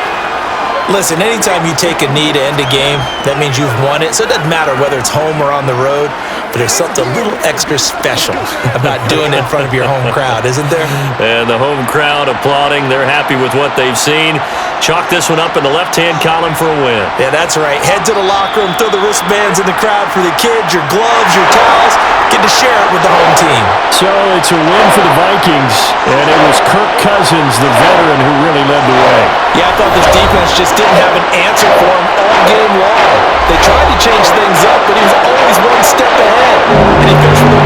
Listen, anytime you take a knee to end a game, that means you've won it. So it doesn't matter whether it's home or on the road, but there's something a little extra special about doing it in front of your home crowd, isn't there? And the home crowd applauding. They're happy with what they've seen. Chalk this one up in the left-hand column for a win. Yeah, that's right. Head to the locker room, throw the wristbands in the crowd for the kids, your gloves, your towels. Get to share it with the home team. So it's a win for the Vikings, and it was Kirk Cousins, the veteran, who really led the way. Yeah, I thought this defense just didn't have an answer for him all game long. They tried to change things up, but he was always one step ahead, and he finished with a